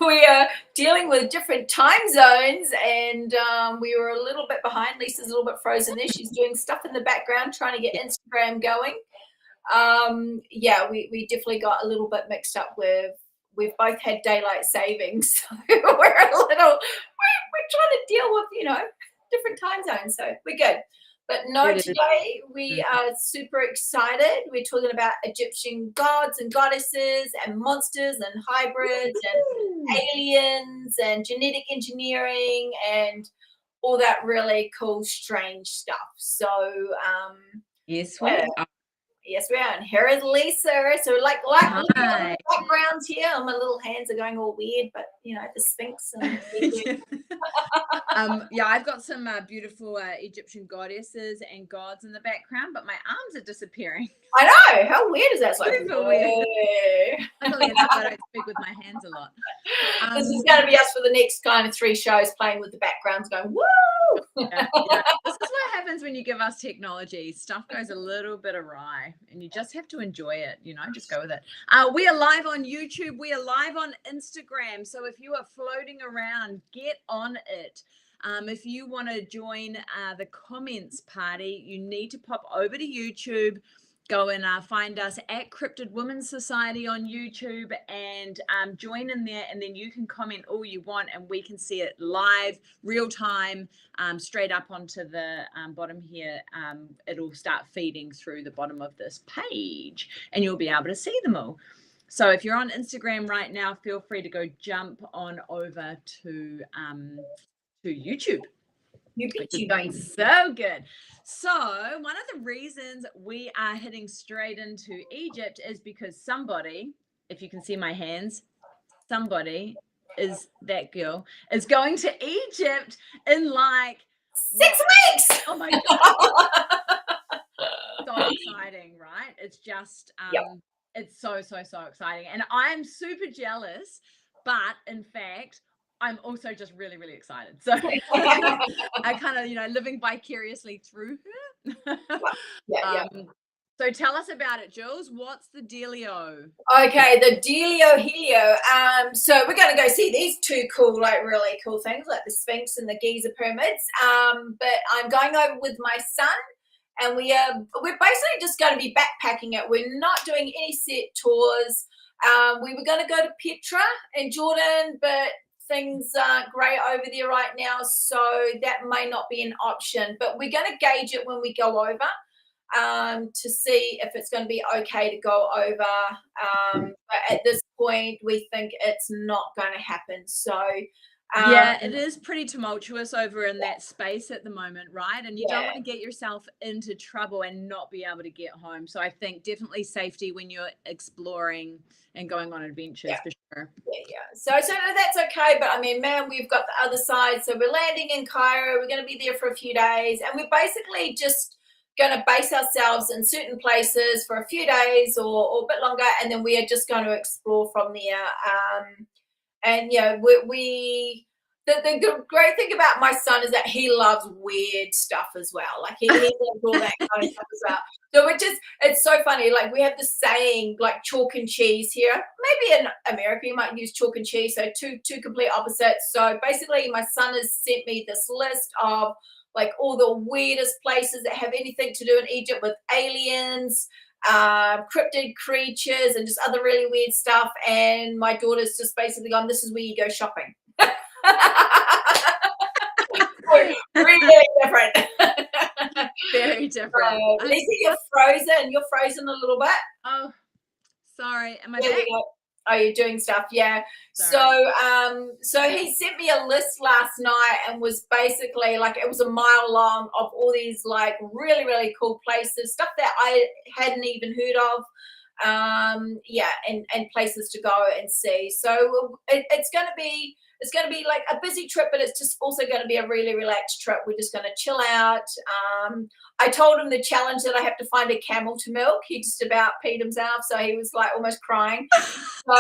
we are dealing with different time zones, and we were a little bit behind. Lisa's a little bit frozen there. She's doing stuff in the background trying to get Instagram going. Yeah, we definitely got a little bit mixed up with. We've both had daylight savings, so we're trying to deal with different time zones. So we're good. But no, today we are super excited. We're talking about Egyptian gods and goddesses and monsters and hybrids and aliens and genetic engineering and all that really cool, strange stuff. So, yes, we are. Yes, we are. And here is Lisa. So like backgrounds here. My little hands are going all weird, but the Sphinx. And yeah, I've got some beautiful Egyptian goddesses and gods in the background, but my arms are disappearing. I know. How weird is that? It's like, luckily enough, I don't speak with my hands a lot. This is going to be us for the next kind of 3 shows, playing with the backgrounds, going, woo! Yeah. This is what happens when you give us technology. Stuff goes a little bit awry, and you just have to enjoy it. Just go with it. We are live on YouTube. We are live on Instagram. So if you are floating around, get on it. If you want to join the comments party, you need to pop over to YouTube. Go and find us at Cryptid Women's Society on YouTube and join in there, and then you can comment all you want and we can see it live, real time, straight up onto the bottom here. It'll start feeding through the bottom of this page and you'll be able to see them all. So if you're on Instagram right now, feel free to go jump on over to YouTube. It's going so good. So one of the reasons we are heading straight into Egypt is because somebody, if you can see my hands, somebody is that girl is going to Egypt in like 6 weeks. Oh my God. So exciting, right? It's just it's so exciting. And I'm super jealous, but in fact I'm also just really, really excited. So I kind of, living vicariously through her. So tell us about it, Jules. What's the dealio? Okay, the dealio helio. So we're going to go see these 2 cool, really cool things, like the Sphinx and the Giza pyramids. But I'm going over with my son, and we're basically just going to be backpacking it. We're not doing any set tours. We were going to go to Petra in Jordan, but things aren't great over there right now, so that may not be an option. But we're going to gauge it when we go over to see if it's going to be okay to go over. But at this point, we think it's not going to happen. So yeah, it is pretty tumultuous over in that space at the moment, right? And you don't want to get yourself into trouble and not be able to get home. So I think definitely safety when you're exploring and going on adventures for sure. Yeah. So that's okay. But I mean, man, we've got the other side. So we're landing in Cairo. We're going to be there for a few days, and we're basically just going to base ourselves in certain places for a few days or a bit longer, and then we are just going to explore from there. And the great thing about my son is that he loves weird stuff as well. Like he loves all that kind of stuff as well. So it's so funny. Like we have this saying, like chalk and cheese here. Maybe in America you might use chalk and cheese. So two complete opposites. So basically my son has sent me this list of like all the weirdest places that have anything to do in Egypt with aliens, cryptid creatures, and just other really weird stuff. And my daughter's just basically gone, this is where you go shopping. Really different. Very different. Lisa, you're frozen. You're frozen a little bit. Oh, sorry. Am I there back? Oh, you're doing stuff, yeah. Sorry. So he sent me a list last night and was basically like, it was a mile long of all these like really, really cool places, stuff that I hadn't even heard of. And places to go and see. So it's going to be like a busy trip, but it's just also going to be a really relaxed trip. We're just going to chill out. I told him the challenge that I have to find a camel to milk. He just about peed himself, so he was like almost crying. So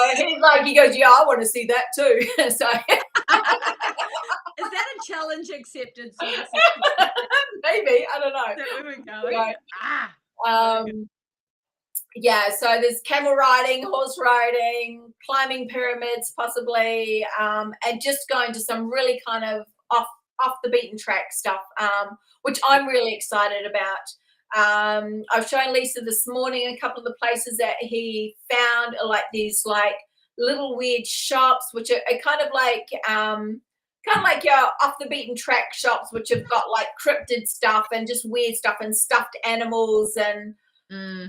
he goes, yeah, I want to see that too. So is that a challenge accepted? Maybe, I don't know. There we go. yeah, so there's camel riding, horse riding, climbing pyramids possibly, and just going to some really kind of off the beaten track stuff, which I'm really excited about. I've shown Lisa this morning a couple of the places that he found are like these like little weird shops, which are kind of like your off the beaten track shops, which have got like cryptid stuff and just weird stuff and stuffed animals and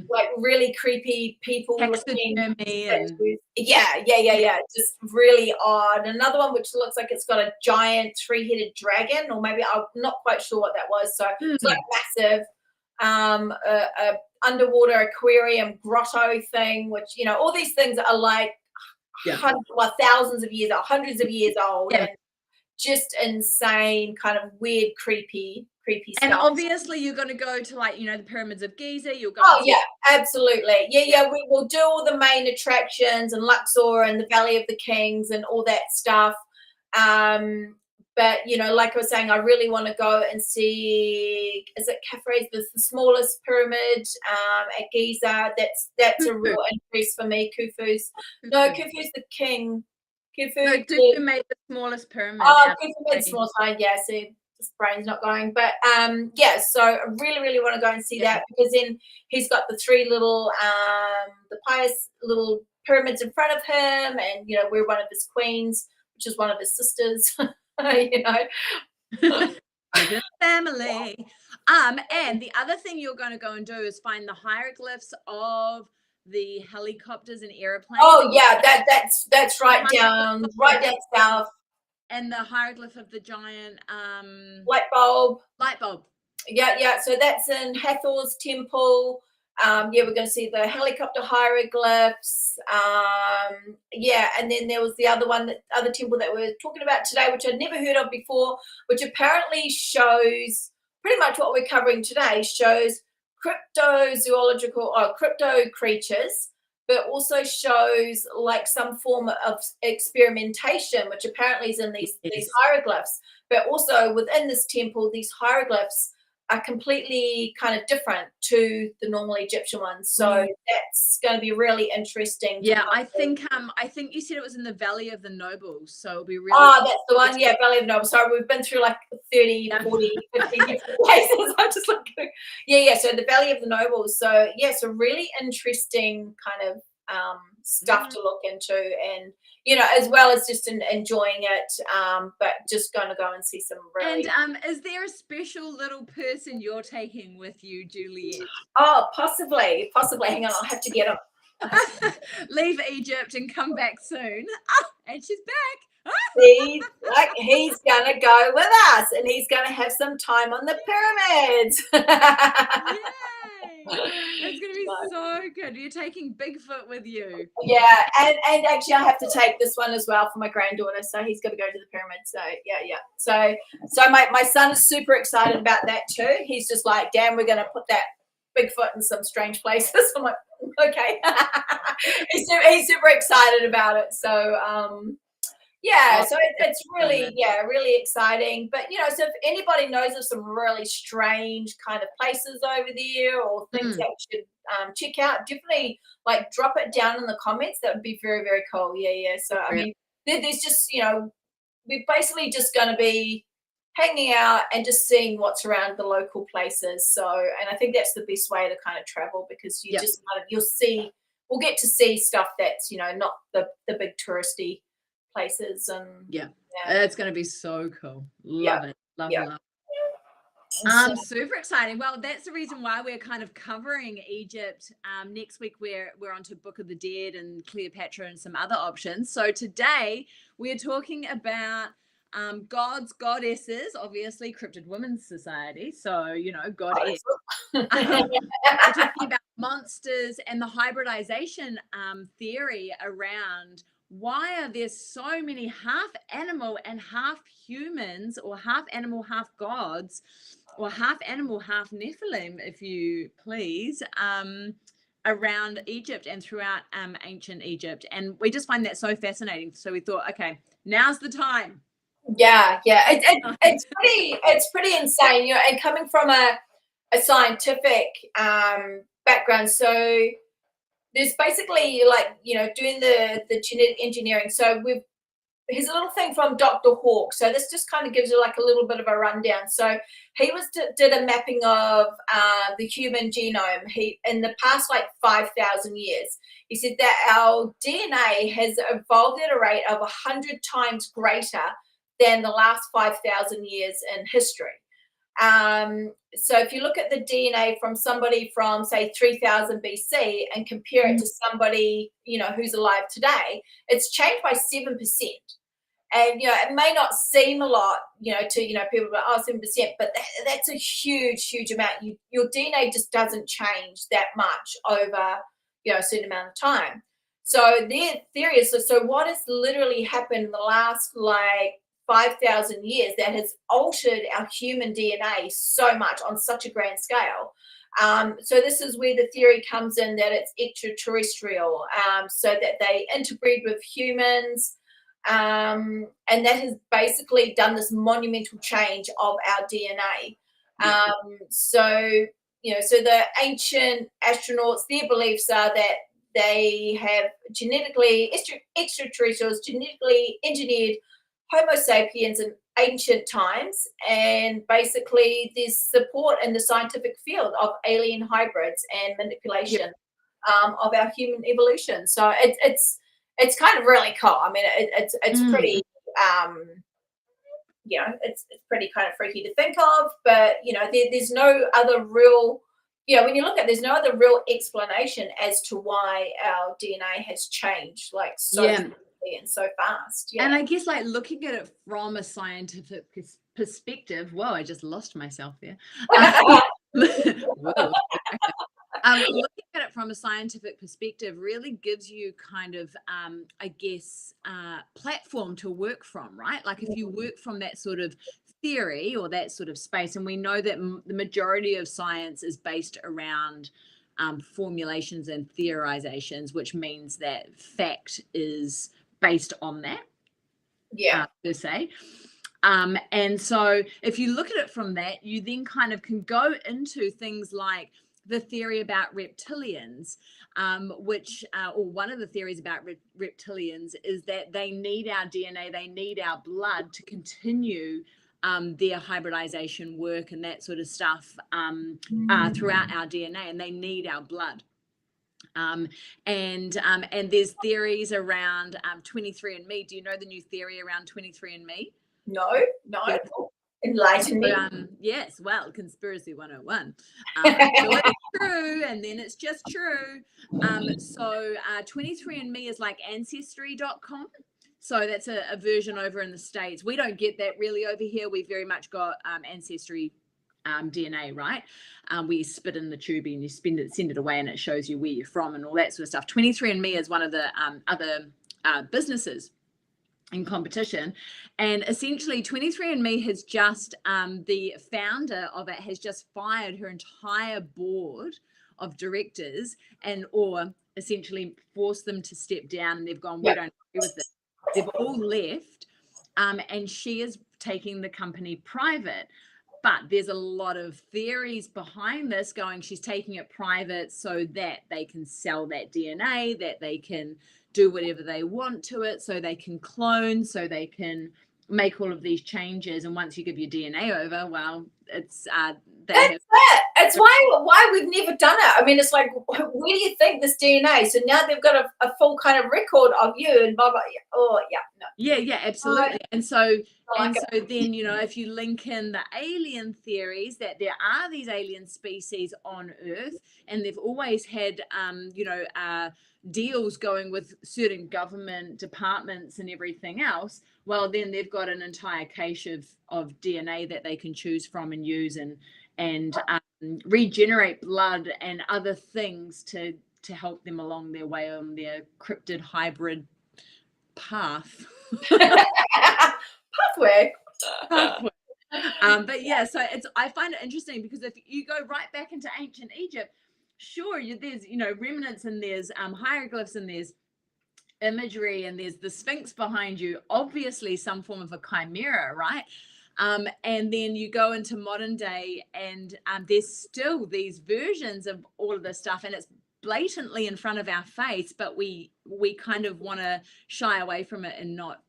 like really creepy people looking statues. Yeah. Just really odd. Another one which looks like it's got a giant three-headed dragon, or maybe I'm not quite sure what that was. So it's like massive. A underwater aquarium grotto thing, which all these things are like thousands of years or hundreds of years old, and just insane, kind of weird, creepy stuff. And obviously you're going to go to like, the pyramids of Giza. You'll go. Oh, yeah, absolutely. Yeah. We will do all the main attractions and Luxor and the Valley of the Kings and all that stuff. But, like I was saying, I really want to go and see, is it Khafre's, the smallest pyramid at Giza. That's a real interest for me. Khufu's the king. Khufu made the smallest pyramid. Oh, Khufu made the smallest one. Yeah, see, this brain's not going. But so I really want to go and see that, because then he's got the three little the pious little pyramids in front of him, and we're one of his queens, which is one of his sisters. Family. And the other thing you're going to go and do is find the hieroglyphs of the helicopters and airplanes. Oh yeah, that's right down south. And the hieroglyph of the giant light bulb. Yeah. So that's in Hathor's temple. We're going to see the helicopter hieroglyphs. And then there was the other temple that we're talking about today, which I'd never heard of before, which apparently shows pretty much what we're covering today, shows cryptozoological or crypto creatures, but also shows like some form of experimentation, which apparently is in these hieroglyphs. But also within this temple, these hieroglyphs are completely kind of different to the normal Egyptian ones. So that's going to be really interesting. Yeah, I think you said it was in the Valley of the Nobles. So it'll be really. Oh, that's the one. Yeah, Valley of the Nobles. Sorry, we've been through like 30, 40, 50 different places. I'm just like, yeah. So the Valley of the Nobles. So so really interesting kind of stuff to look into, and as well as just enjoying it, but just going to go and see some really. And is there a special little person you're taking with you, Juliet? Oh, possibly. Hang on, I'll have to get him. Leave Egypt and come back soon. And she's back. He's gonna go with us, and he's gonna have some time on the pyramids. Yay! It's gonna be so good. You're taking Bigfoot with you. Yeah, and actually I have to take this one as well for my granddaughter, so he's gonna go to the pyramids. So yeah. So my son is super excited about that too. He's just like, damn, we're gonna put that Bigfoot in some strange places. I'm like, okay. he's super excited about it. So so it's really, really exciting. But, so if anybody knows of some really strange kind of places over there or things that we should check out, definitely like drop it down in the comments. That would be very, very cool. Yeah. So, I mean, there's just, we're basically just going to be hanging out and just seeing what's around the local places. So, and I think that's the best way to kind of travel, because you just kind of, we'll get to see stuff that's, not the big touristy places. And it's going to be so cool. Love it. Love. Super exciting. Well, that's the reason why we're kind of covering Egypt. Next week we're onto Book of the Dead and Cleopatra and some other options. So today we're talking about gods, goddesses, obviously Cryptid Women's Society. So, goddess. We're talking about monsters and the hybridization theory around why are there so many half animal and half humans, or half animal, half gods, or half animal, half Nephilim, if you please, around Egypt and throughout ancient Egypt. And we just find that so fascinating. So we thought, okay, now's the time. Yeah. It's pretty insane, and coming from a scientific background. So there's basically like, doing the genetic engineering. So here's a little thing from Dr. Hawke. So this just kind of gives you like a little bit of a rundown. So he did a mapping of the human genome. He, in the past like 5,000 years, he said that our DNA has evolved at a rate of 100 times greater than the last 5,000 years in history. So if you look at the DNA from somebody from say 3000 BC and compare it to somebody, who's alive today, it's changed by 7%. And it may not seem a lot, to people, like, oh, 7%, but that's a huge amount. Your DNA just doesn't change that much over a certain amount of time. So their theory is, so what has literally happened in the last like 5,000 years that has altered our human DNA so much on such a grand scale. So this is where the theory comes in, that it's extraterrestrial, so that they interbreed with humans. And that has basically done this monumental change of our DNA. So the ancient astronauts, their beliefs are that they have genetically extraterrestrials, genetically engineered Homo sapiens in ancient times, and basically there's support in the scientific field of alien hybrids and manipulation of our human evolution. So it's kind of really cool. I mean, it's pretty, it's pretty kind of freaky to think of, but there's no other real, when you look at, there's no other real explanation as to why our DNA has changed like so quickly and so fast. And I guess like looking at it from a scientific perspective, whoa, I just lost myself there. Whoa. Looking at it from a scientific perspective really gives you kind of, I guess, platform to work from, right? Like if you work from that sort of theory or that sort of space, and we know that the majority of science is based around formulations and theorizations, which means that fact is based on that, per se. And so if you look at it from that, you then kind of can go into things like the theory about reptilians, which, or one of the theories about reptilians is that they need our DNA, they need our blood to continue their hybridization work and that sort of stuff throughout our DNA, and they need our blood. And there's theories around 23andMe. Do you know the new theory around 23andMe? No. Enlighten me. Yes, well, Conspiracy 101. So it's true, and then it's just true. So 23andMe is like Ancestry.com. So that's a version over in the States. We don't get that really over here. We very much got Ancestry DNA, right? We spit in the tube and you send it away, and it shows you where you're from and all that sort of stuff. 23andMe is one of the other businesses in competition, and essentially 23andMe has just the founder of it has just fired her entire board of directors, or essentially forced them to step down, and they've gone, we don't agree with this. They've all left, and she is taking the company private. But there's a lot of theories behind this going, she's taking it private so that they can sell that DNA, that they can do whatever they want to it, so they can clone, so they can make all of these changes. And once you give your DNA over, well, it's it's why we've never done it. I mean, it's like, where do you think this DNA? So now they've got a full kind of record of you and blah blah. Oh yeah, no. Yeah, absolutely. And so then, if you link in the alien theories, that there are these alien species on Earth, and they've always had deals going with certain government departments and everything else, well, then they've got an entire cache of DNA that they can choose from and use and regenerate blood and other things to help them along their way on their cryptid hybrid path. Pathway. But yeah, so I find it interesting because if you go right back into ancient Egypt, sure, there's remnants, and there's hieroglyphs, and there's imagery, and there's the Sphinx behind you, obviously some form of a chimera, right? And then you go into modern day, and there's still these versions of all of this stuff, and it's blatantly in front of our face, but we kind of want to shy away from it and not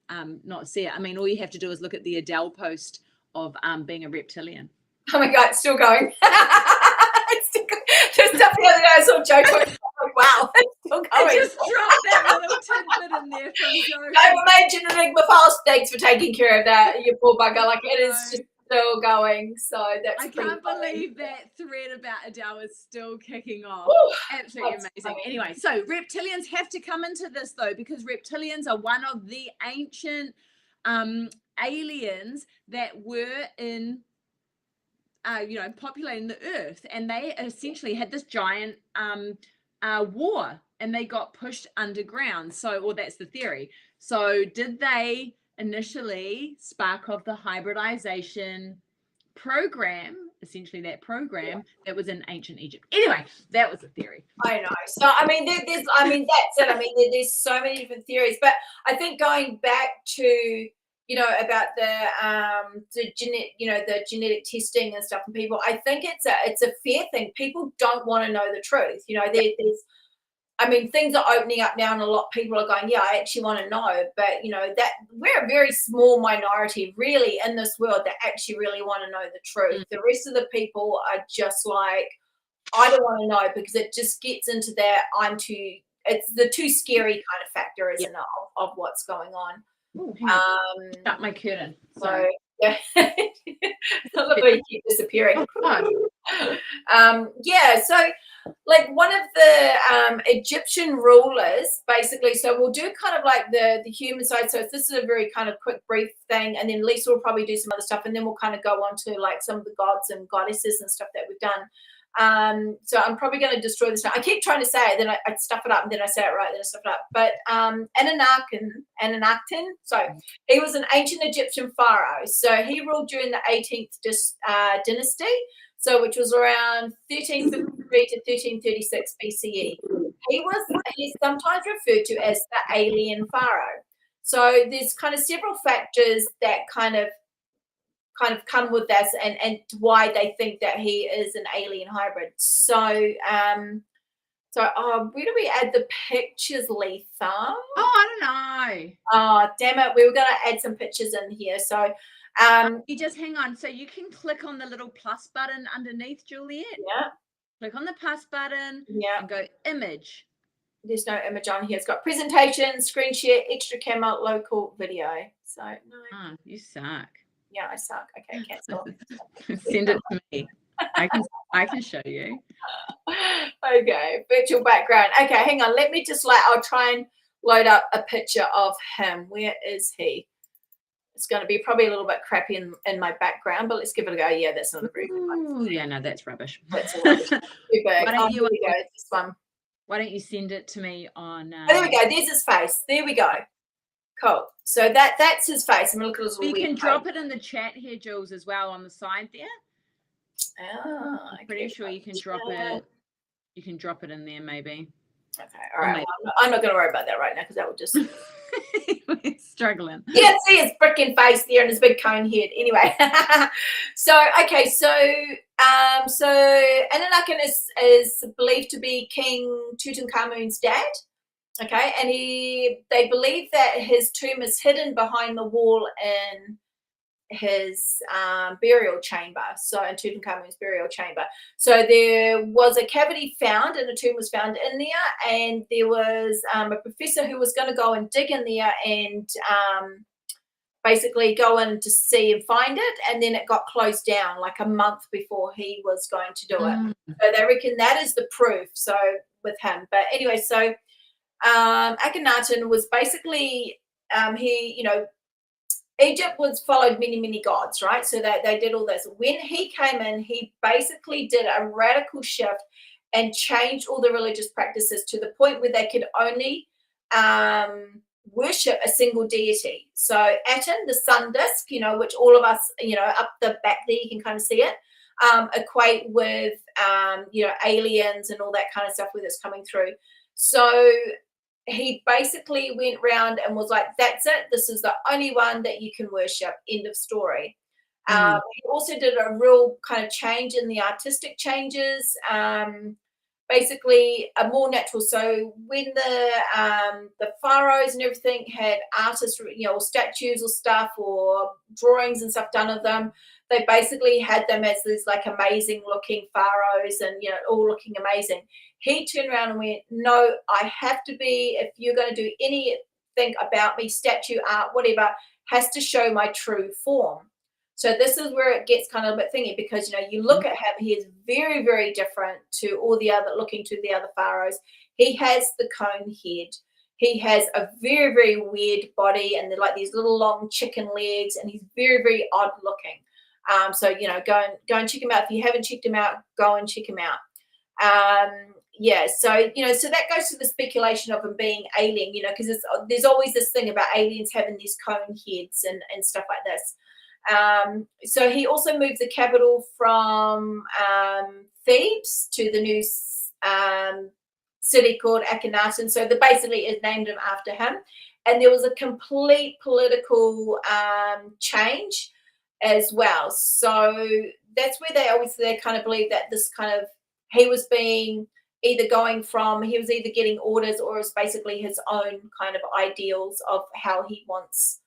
see it. I mean, all you have to do is look at the Adele post of being a reptilian. Oh my God, it's still going. It's still going. There's stuff the other day I saw Joe talking about, wow, it's still going. I just dropped that little tidbit in there from Joe. I've imagined Enigma Files. Thanks for taking care of that, you poor bugger. Like, it is just still going. So that's I can't believe that thread about Adele is still kicking off. Ooh, absolutely amazing. Funny. Anyway, so reptilians have to come into this though, because reptilians are one of the ancient aliens that were in populating the earth, and they essentially had this giant war, and they got pushed underground. So, that's the theory. So did they initially spark off the hybridization program, essentially that program that was in ancient Egypt? Anyway, that was the theory. I know. So I mean, that's it. I mean, there's so many different theories, but I think going back to about the genetic testing and stuff and people, I think it's a fair thing. People don't want to know the truth. There's things are opening up now, and a lot of people are going, yeah, I actually want to know. But that we're a very small minority really in this world that actually really want to know the truth. The rest of the people are just like, I don't want to know, because it just gets into that it's the too scary kind of factor, isn't it, of what's going on. Ooh, hang on. Shut my curtain. So yeah, it's not like you keep disappearing. So like one of the Egyptian rulers, basically, so we'll do kind of like the human side. So this is a very kind of quick, brief thing, and then Lisa will probably do some other stuff, and then we'll kind of go on to like some of the gods and goddesses and stuff that we've done. So I'm probably going to destroy this now. I keep trying to say it, then I stuff it up, and then I say it right, then I stuff it up. But Anunnaki, so he was an ancient Egyptian pharaoh. So he ruled during the 18th dynasty, so which was around 1353 to 1336 BCE. He's sometimes referred to as the alien pharaoh. So there's kind of several factors that kind of come with this, and why they think that he is an alien hybrid. So where do we add the pictures, Letha? I don't know. Oh, damn it, we were going to add some pictures in here. So you just hang on. So you can click on the little plus button underneath, Juliet. Yeah. Click on the plus button. Yeah. And go image. There's no image on here. It's got presentation, screen share, extra camera, local video. So no. Oh, you suck. Yeah, I suck. Okay, cancel. Send it to me. I can show you. Okay, virtual background. Okay, hang on. Let me just I'll try and load up a picture of him. Where is he? It's going to be probably a little bit crappy in my background, but let's give it a go. Yeah, that's not a very good one. Oh, yeah, no, that's rubbish. That's rubbish. Too big. Here we go. This one. Why don't you send it to me on? Oh, there we go. There's his face. There we go. Cool. So that's his face. I'm going to look at his little. You can drop it in the chat here, Jules, as well on the side there. Oh, I'm pretty sure you can drop it. You can drop it in there, maybe. Okay. All right. Well, I'm not going to worry about that right now, because that will just. We're struggling. You can see his freaking face there and his big cone head. Anyway, so Anunnaki is believed to be King Tutankhamun's dad. Okay, and they believe that his tomb is hidden behind the wall in his burial chamber. So in Tutankhamun's burial chamber. So there was a cavity found, and a tomb was found in there, and there was a professor who was going to go and dig in there and basically go in to see and find it, and then it got closed down like a month before he was going to do it. So they reckon that is the proof. So with him, but anyway, so Akhenaten was basically Egypt followed many gods, right? So they did all this. When he came in, he basically did a radical shift and changed all the religious practices to the point where they could only worship a single deity. So Aten, the sun disk, which all of us, up the back there, you can kind of see it, equate with, aliens and all that kind of stuff where it's coming through. So he basically went round and was like, that's it. This is the only one that you can worship. End of story. He also did a real kind of change in the artistic changes. basically a more natural. So when the pharaohs and everything had artists, or statues or stuff or drawings and stuff done of them, they basically had them as these like amazing looking pharaohs and all looking amazing. He turned around and went, no, I have to be, if you're going to do anything about me, statue, art, whatever, has to show my true form. So this is where it gets kind of a bit thingy, because you look at him, he is very, very different to all the other, looking to the other pharaohs. He has the cone head. He has a very, very weird body, and they're like these little long chicken legs, and he's very, very odd looking. So go and check him out. If you haven't checked him out, go and check him out. So that goes to the speculation of him being alien, because there's always this thing about aliens having these cone heads and stuff like this. So he also moved the capital from Thebes to the new city called Akhenaten. So they basically is named him after him. And there was a complete political change as well. So that's where they kind of believe that this kind of, he was being he was either getting orders, or it's basically his own kind of ideals of how he wants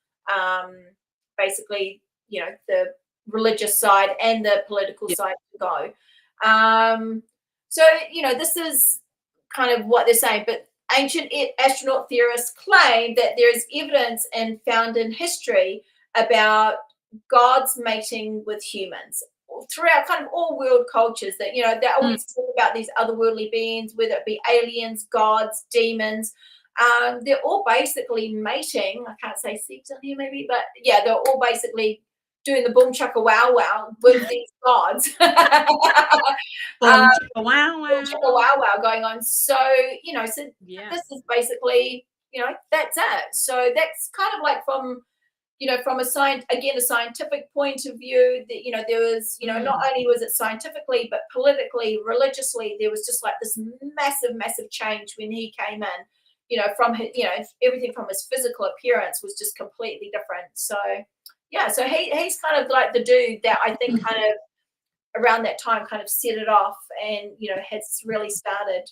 basically the religious side and the political side to go. So this is kind of what they're saying, but ancient astronaut theorists claim that there is evidence and found in history about gods mating with humans throughout kind of all world cultures, that they always talk about these otherworldly beings, whether it be aliens, gods, demons. They're all basically mating. I can't say sex on here maybe, but yeah, they're all basically doing the boom chaka wow wow with these gods. Boom chaka wow wow. Boom chaka wow wow going on. So this is basically that's it. So that's kind of like from a scientific point of view, that there was not only was it scientifically but politically, religiously, there was just like this massive change when he came in. From his, everything from his physical appearance was just completely different. So so he's kind of like the dude that I think kind of around that time kind of set it off, and has really started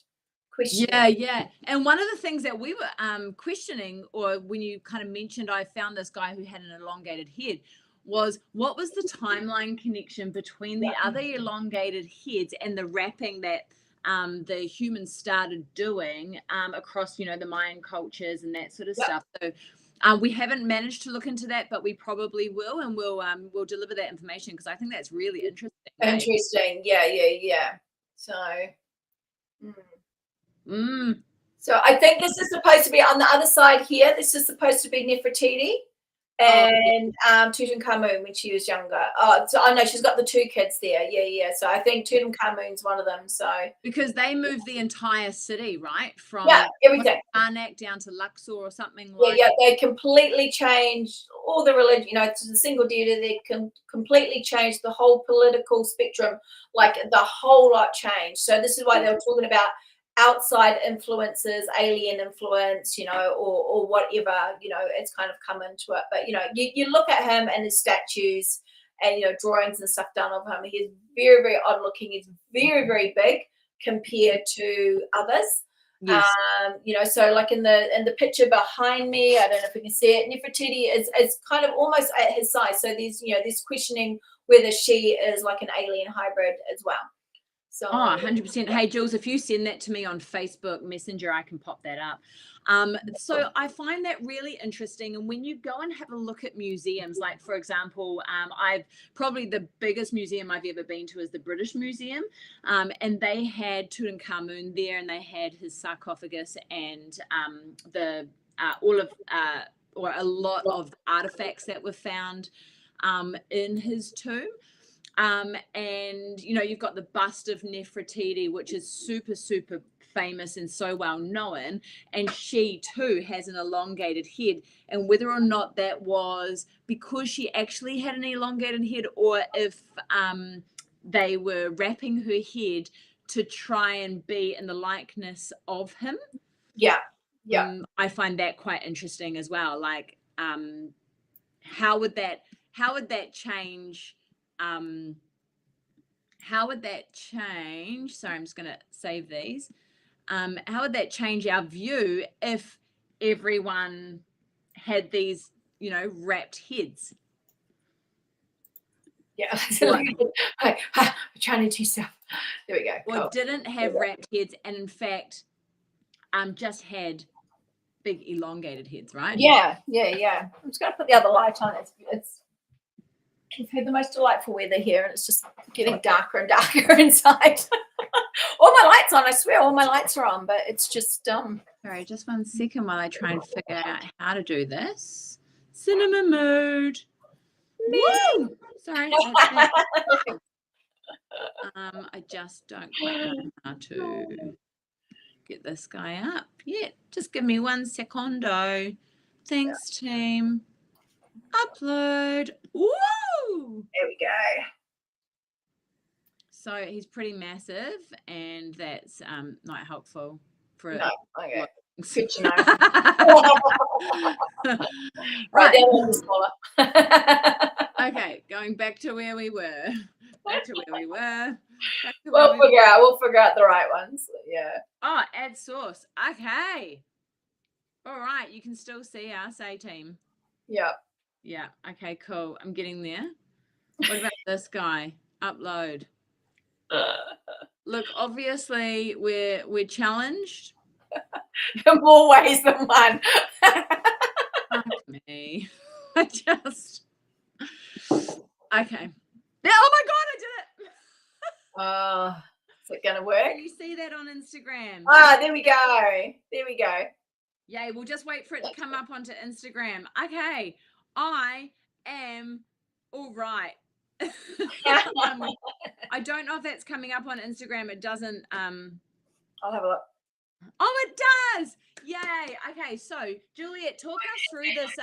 questioning. Yeah. And one of the things that we were questioning, or when you kind of mentioned, I found this guy who had an elongated head, was what was the timeline connection between the other elongated heads and the wrapping that the humans started doing across the Mayan cultures and that sort of stuff. So we haven't managed to look into that, but we probably will, and we'll deliver that information, because I think that's really interesting. Yeah. So So I think this is supposed to be on the other side here. This is supposed to be Nefertiti and Tutankhamun when she was younger. So I know she's got the two kids there. Yeah. So I think Tutankhamun's one of them. So because they moved the entire city, right, from everything Karnak down to Luxor or something like. Yeah, they completely changed all the religion. It's a single deity. They completely changed the whole political spectrum. Like the whole lot changed. So this is why they were talking about outside influences, alien influence, or whatever, it's kind of come into it. But you look at him and his statues and drawings and stuff done of him. He's very, very odd looking. He's very, very big compared to others. Yes. So like in the picture behind me, I don't know if you can see it, Nefertiti is kind of almost at his size. So there's questioning whether she is like an alien hybrid as well. So 100%. Hey Jules, if you send that to me on Facebook Messenger, I can pop that up. So I find that really interesting. And when you go and have a look at museums, like for example, I've probably the biggest museum I've ever been to is the British Museum, and they had Tutankhamun there, and they had his sarcophagus and or a lot of artifacts that were found in his tomb. And you've got the bust of Nefertiti, which is super famous and so well known, and she too has an elongated head. And whether or not that was because she actually had an elongated head, or if they were wrapping her head to try and be in the likeness of him. I find that quite interesting as well. Like how would that change how would that change? Sorry, I'm just going to save these. How would that change our view if everyone had these, wrapped heads? Yeah. Or, I'm trying to do stuff. There we go. or Cool. didn't have wrapped heads and in fact just had big elongated heads, right? Yeah. I'm just gonna put the other light on. We've had the most delightful weather here, and it's just getting darker and darker inside. All my lights on, I swear, all my lights are on, but it's just Sorry, just 1 second while I try and figure out how to do this. Cinema mode. Woo! Sorry. I just don't quite know how to get this guy up yet. Just give me 1 secondo. Thanks, team. Upload. Woo! there we go. So he's pretty massive, and that's not helpful for No, okay. things. Good to know. Right. They're a little smaller. Okay, going back to where we were. We'll figure out the right ones. Yeah. Oh, add source. Okay. All right. You can still see us, team. Yeah. Yeah. Okay, cool. I'm getting there. What about this guy? Upload. Look, obviously we're challenged. In more ways than one. Fuck me. I just okay. Yeah, oh my god, I did it. Is it gonna work? Can you see that on Instagram? There we go. Yay, we'll just wait for it to come up onto Instagram. Okay. I am all right. I don't know if that's coming up on Instagram. It doesn't I'll have a look. Oh, it does. Yay. Okay, so Juliet, talk us through this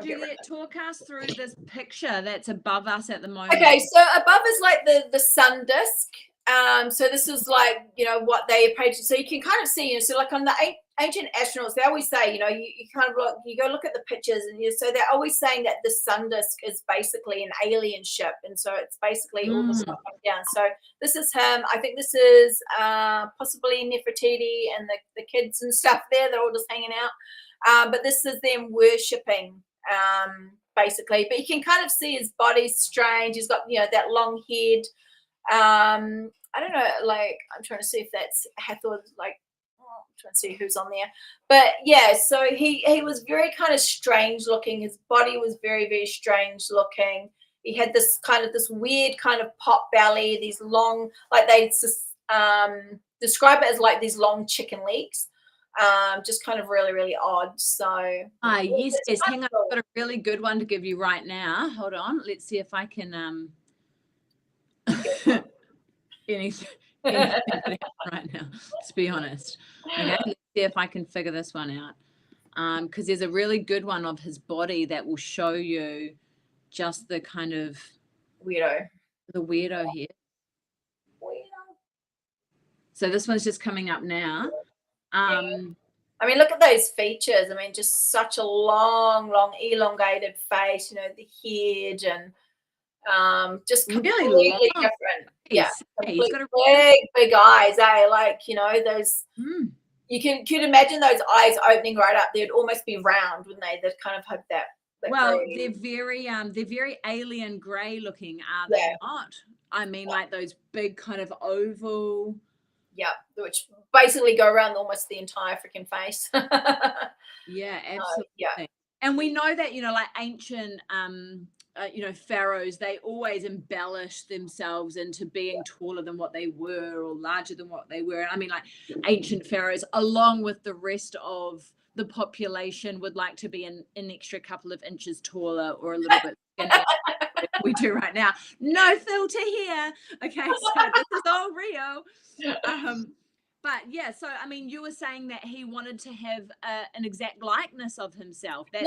Juliet, talk us through this picture that's above us at the moment. Okay, so above is like the sun disk. So this is like, what they approach. So you can kind of see, so like on the ancient astronauts, they always say, you kind of you go look at the pictures, and so they're always saying that the sun disk is basically an alien ship, and so it's basically all the stuff coming down. So this is him. I think this is possibly Nefertiti and the kids and stuff there. They're all just hanging out. But this is them worshipping. Basically, but you can kind of see his body's strange. He's got that long head. I don't know, like I'm trying to see if that's Hathor's, like I'm trying to see who's on there, but yeah, so he was very kind of strange looking. His body was very, very strange looking. He had this weird kind of pot belly, these long, like they describe it as like these long chicken legs. Just kind of really, really odd. So yes, hang on, I've got a really good one to give you right now. Hold on, let's see if I can anything right now, to be honest. Okay, let's see if I can figure this one out, because there's a really good one of his body that will show you just the kind of weirdo here. So this one's just coming up now. I mean, look at those features. I mean, just such a long elongated face, the head, and just completely different. Yeah, he's got big eyes, like those. You can imagine those eyes opening right up. They'd almost be round, wouldn't they? They'd kind of have that. Well, they're very alien grey looking, are they not? I mean, like those big kind of oval. Yeah, which basically go around almost the entire freaking face. Yeah, absolutely. And we know that, like ancient, pharaohs, they always embellish themselves into being taller than what they were or larger than what they were. I mean, like ancient pharaohs, along with the rest of the population, would like to be an extra couple of inches taller or a little bit skinnier. We do right now. No filter here. Okay, so this is all real. But yeah, so I mean, you were saying that he wanted to have an exact likeness of himself. That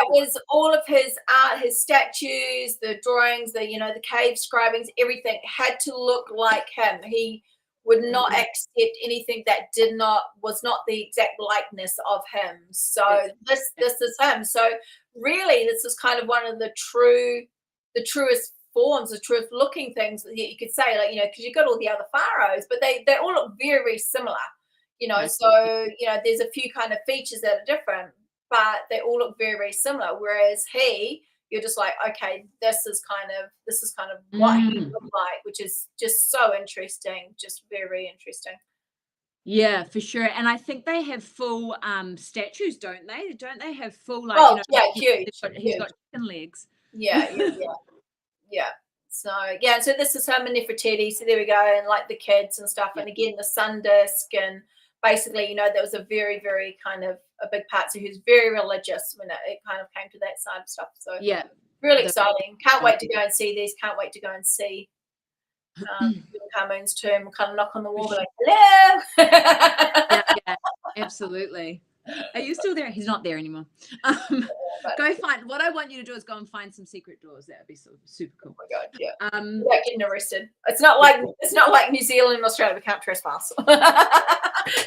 was all of his art, his statues, the drawings, the cave scribings, everything had to look like him. He would not accept anything that was not the exact likeness of him. So this is him. So really, this is kind of one of the true the truest forms, the truest looking things that you could say, like, because you've got all the other pharaohs, but they all look very, very similar, Okay. so there's a few kind of features that are different, but they all look very, very similar. Whereas you're just like, okay, this is kind of what he looked like, which is just so interesting, just very, very interesting. Yeah, for sure. And I think they have full statues, don't they? Don't they have full, like, Yeah, huge, he's got chicken legs. yeah. Yeah. So so this is her Nefertiti. So there we go, and like the kids and stuff, and again the sun disk, and basically, there was a very, very kind of a big part. So he was very religious when it kind of came to that side of stuff. So Yeah, really exciting. Can't wait to go and see these. Can't wait to go and see Tutankhamun's tomb. We'll kind of knock on the wall, like, hello. yeah, absolutely. Are you still there? He's not there anymore. Go find. What I want you to do is go and find some secret doors. That would be super cool. Oh my god, yeah. Without getting arrested. It's not like New Zealand and Australia. We can't trespass.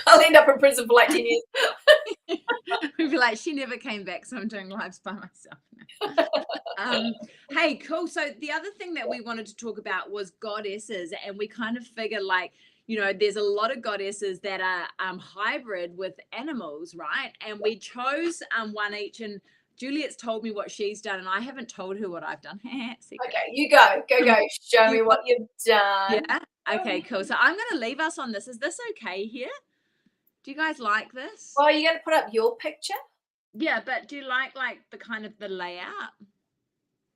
I'll end up in prison for like 10 years. We'd be like, she never came back, so I'm doing lives by myself now. Hey, cool. So the other thing that we wanted to talk about was goddesses, and we kind of figured, like, there's a lot of goddesses that are hybrid with animals, right? And we chose one each, and Juliet's told me what she's done, and I haven't told her what I've done. Okay, you go. Show me what you've done. Yeah. Okay, cool. So I'm going to leave us on this. Is this okay here? Do you guys like this? Well, are you going to put up your picture? Yeah, but do you like the kind of the layout?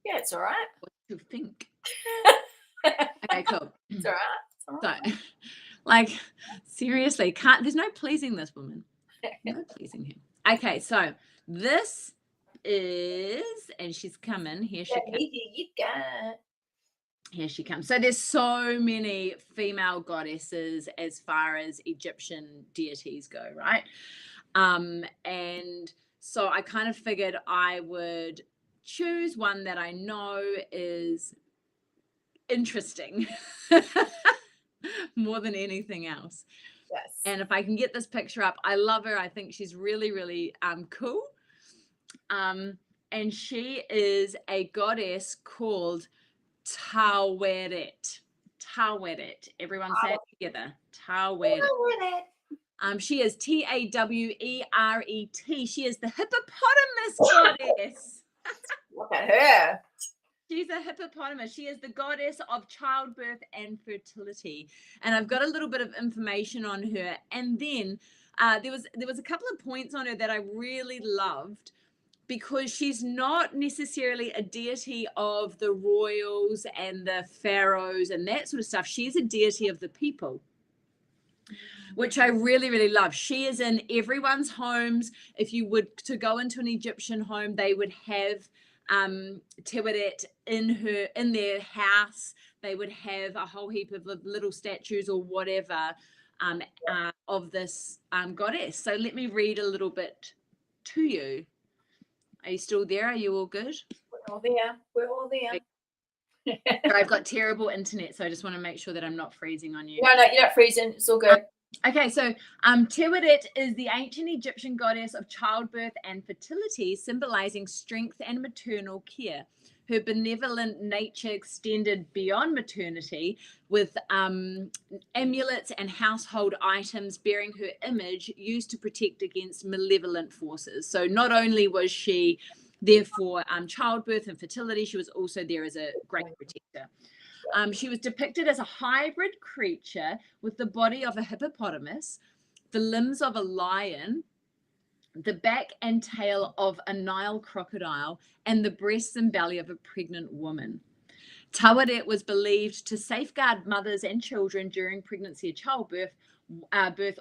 Yeah, it's all right. What do you think? Okay, cool. It's all right. So, like, seriously, there's no pleasing this woman. No pleasing him. Okay, so this is, and she's coming. Here she comes. Here she comes. So there's so many female goddesses as far as Egyptian deities go, right? And so I kind of figured I would choose one that I know is interesting more than anything else. Yes. And if I can get this picture up, I love her. I think she's really, really cool. And she is a goddess called Taweret. Everyone say it together. Taweret. She is Taweret. She is the hippopotamus goddess. Look at her. She's a hippopotamus. She is the goddess of childbirth and fertility. And I've got a little bit of information on her. And then there was a couple of points on her that I really loved, because she's not necessarily a deity of the royals and the pharaohs and that sort of stuff. She's a deity of the people, which I really, really love. She is in everyone's homes. If you would to go into an Egyptian home, they would have Teweret in their house. They would have a whole heap of little statues or whatever of this goddess. So let me read a little bit to you. Are you still there? Are you all good? We're all there. I've got terrible internet, so I just want to make sure that I'm not freezing on you. No, you're not freezing. It's all good. Okay, so Teweret is the ancient Egyptian goddess of childbirth and fertility, symbolizing strength and maternal care. Her benevolent nature extended beyond maternity, with amulets and household items bearing her image used to protect against malevolent forces. So not only was she there for childbirth and fertility, she was also there as a great protector. She was depicted as a hybrid creature with the body of a hippopotamus, the limbs of a lion, the back and tail of a Nile crocodile, and the breasts and belly of a pregnant woman. Taweret was believed to safeguard mothers and children during pregnancy and childbirth,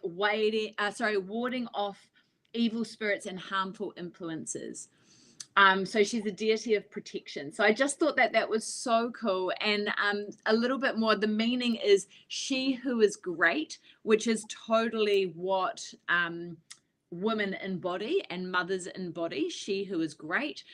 warding off evil spirits and harmful influences. So she's a deity of protection. So I just thought that was so cool. And a little bit more, the meaning is she who is great, which is totally what women embody and mothers embody. She who is great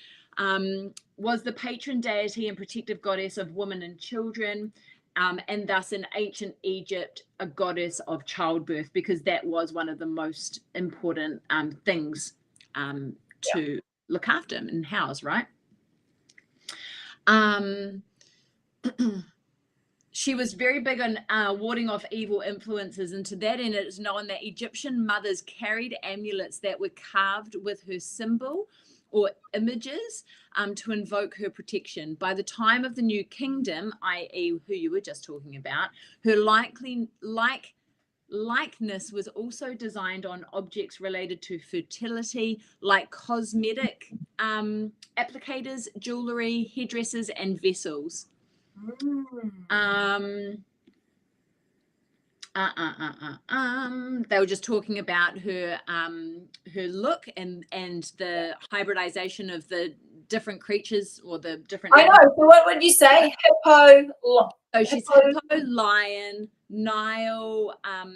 was the patron deity and protective goddess of women and children, and thus in ancient Egypt, a goddess of childbirth, because that was one of the most important things to look after and house, right? Um, she was very big on warding off evil influences, and to that end, it is known that Egyptian mothers carried amulets that were carved with her symbol or images to invoke her protection. By the time of the New Kingdom, i.e., who you were just talking about, her likeness was also designed on objects related to fertility, like cosmetic applicators, jewelry, hairdressers, and vessels. They were just talking about her look and the hybridization of the different creatures or the different. I know. So what would you say? Hippo. So she's hippo, lion, Nile, a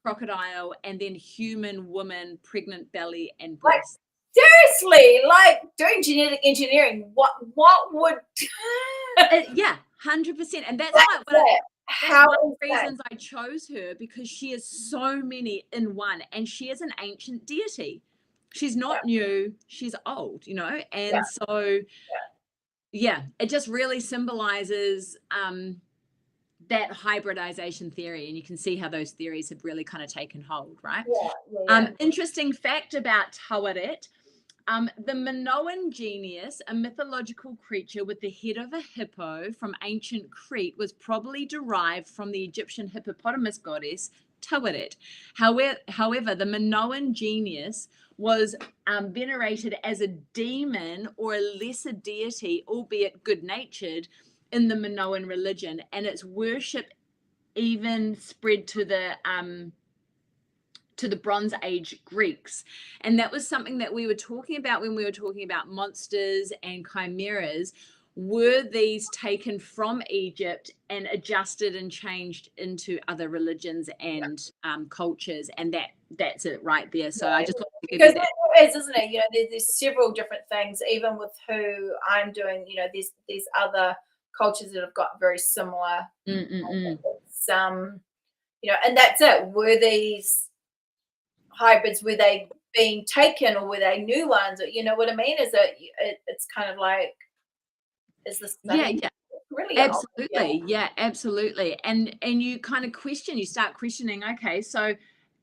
crocodile, and then human, woman, pregnant belly, and breast. Seriously, like doing genetic engineering. What would? Yeah, 100%, and that's why. That's one of the reasons I chose her, because she is so many in one, and she is an ancient deity. She's not new, she's old, you know, and so it just really symbolizes that hybridization theory, and you can see how those theories have really kind of taken hold, right? Interesting fact about Tawaret. The Minoan genius, a mythological creature with the head of a hippo from ancient Crete, was probably derived from the Egyptian hippopotamus goddess Tawaret. However, the Minoan genius was venerated as a demon or a lesser deity, albeit good-natured, in the Minoan religion, and its worship even spread to the Bronze Age Greeks. And that was something that we were talking about when we were talking about monsters and chimeras. Were these taken from Egypt and adjusted and changed into other religions and cultures? And that's it right there. So I just want to give you that. It is, isn't it? You know, there's several different things, even with who I'm doing, you know, there's other cultures that have got very similar. You know, and that's it. Were these hybrids, were they being taken or were they new ones? Or, you know what I mean? Is it's kind of like, is this really absolutely absolutely, and you kind of you start questioning, okay, so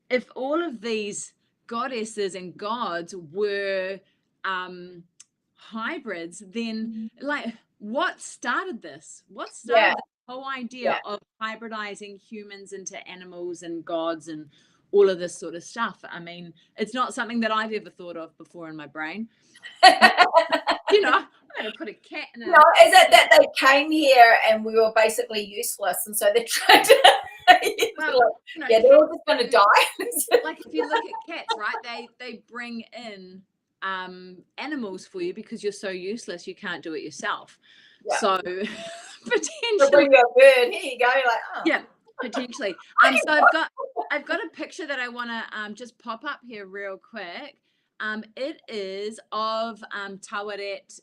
if all of these goddesses and gods were hybrids, then like what started this whole idea of hybridizing humans into animals and gods and all of this sort of stuff? I mean, it's not something that I've ever thought of before in my brain. You know, I'm going to put a cat in a... No, is it that they came here and we were basically useless, and so they're trying to... they're all just going to die. Like if you look at cats, right, they bring in animals for you because you're so useless you can't do it yourself. So potentially bring you a bird, here you go, like potentially. So I've got a picture that I want to just pop up here real quick. It is of Tawaret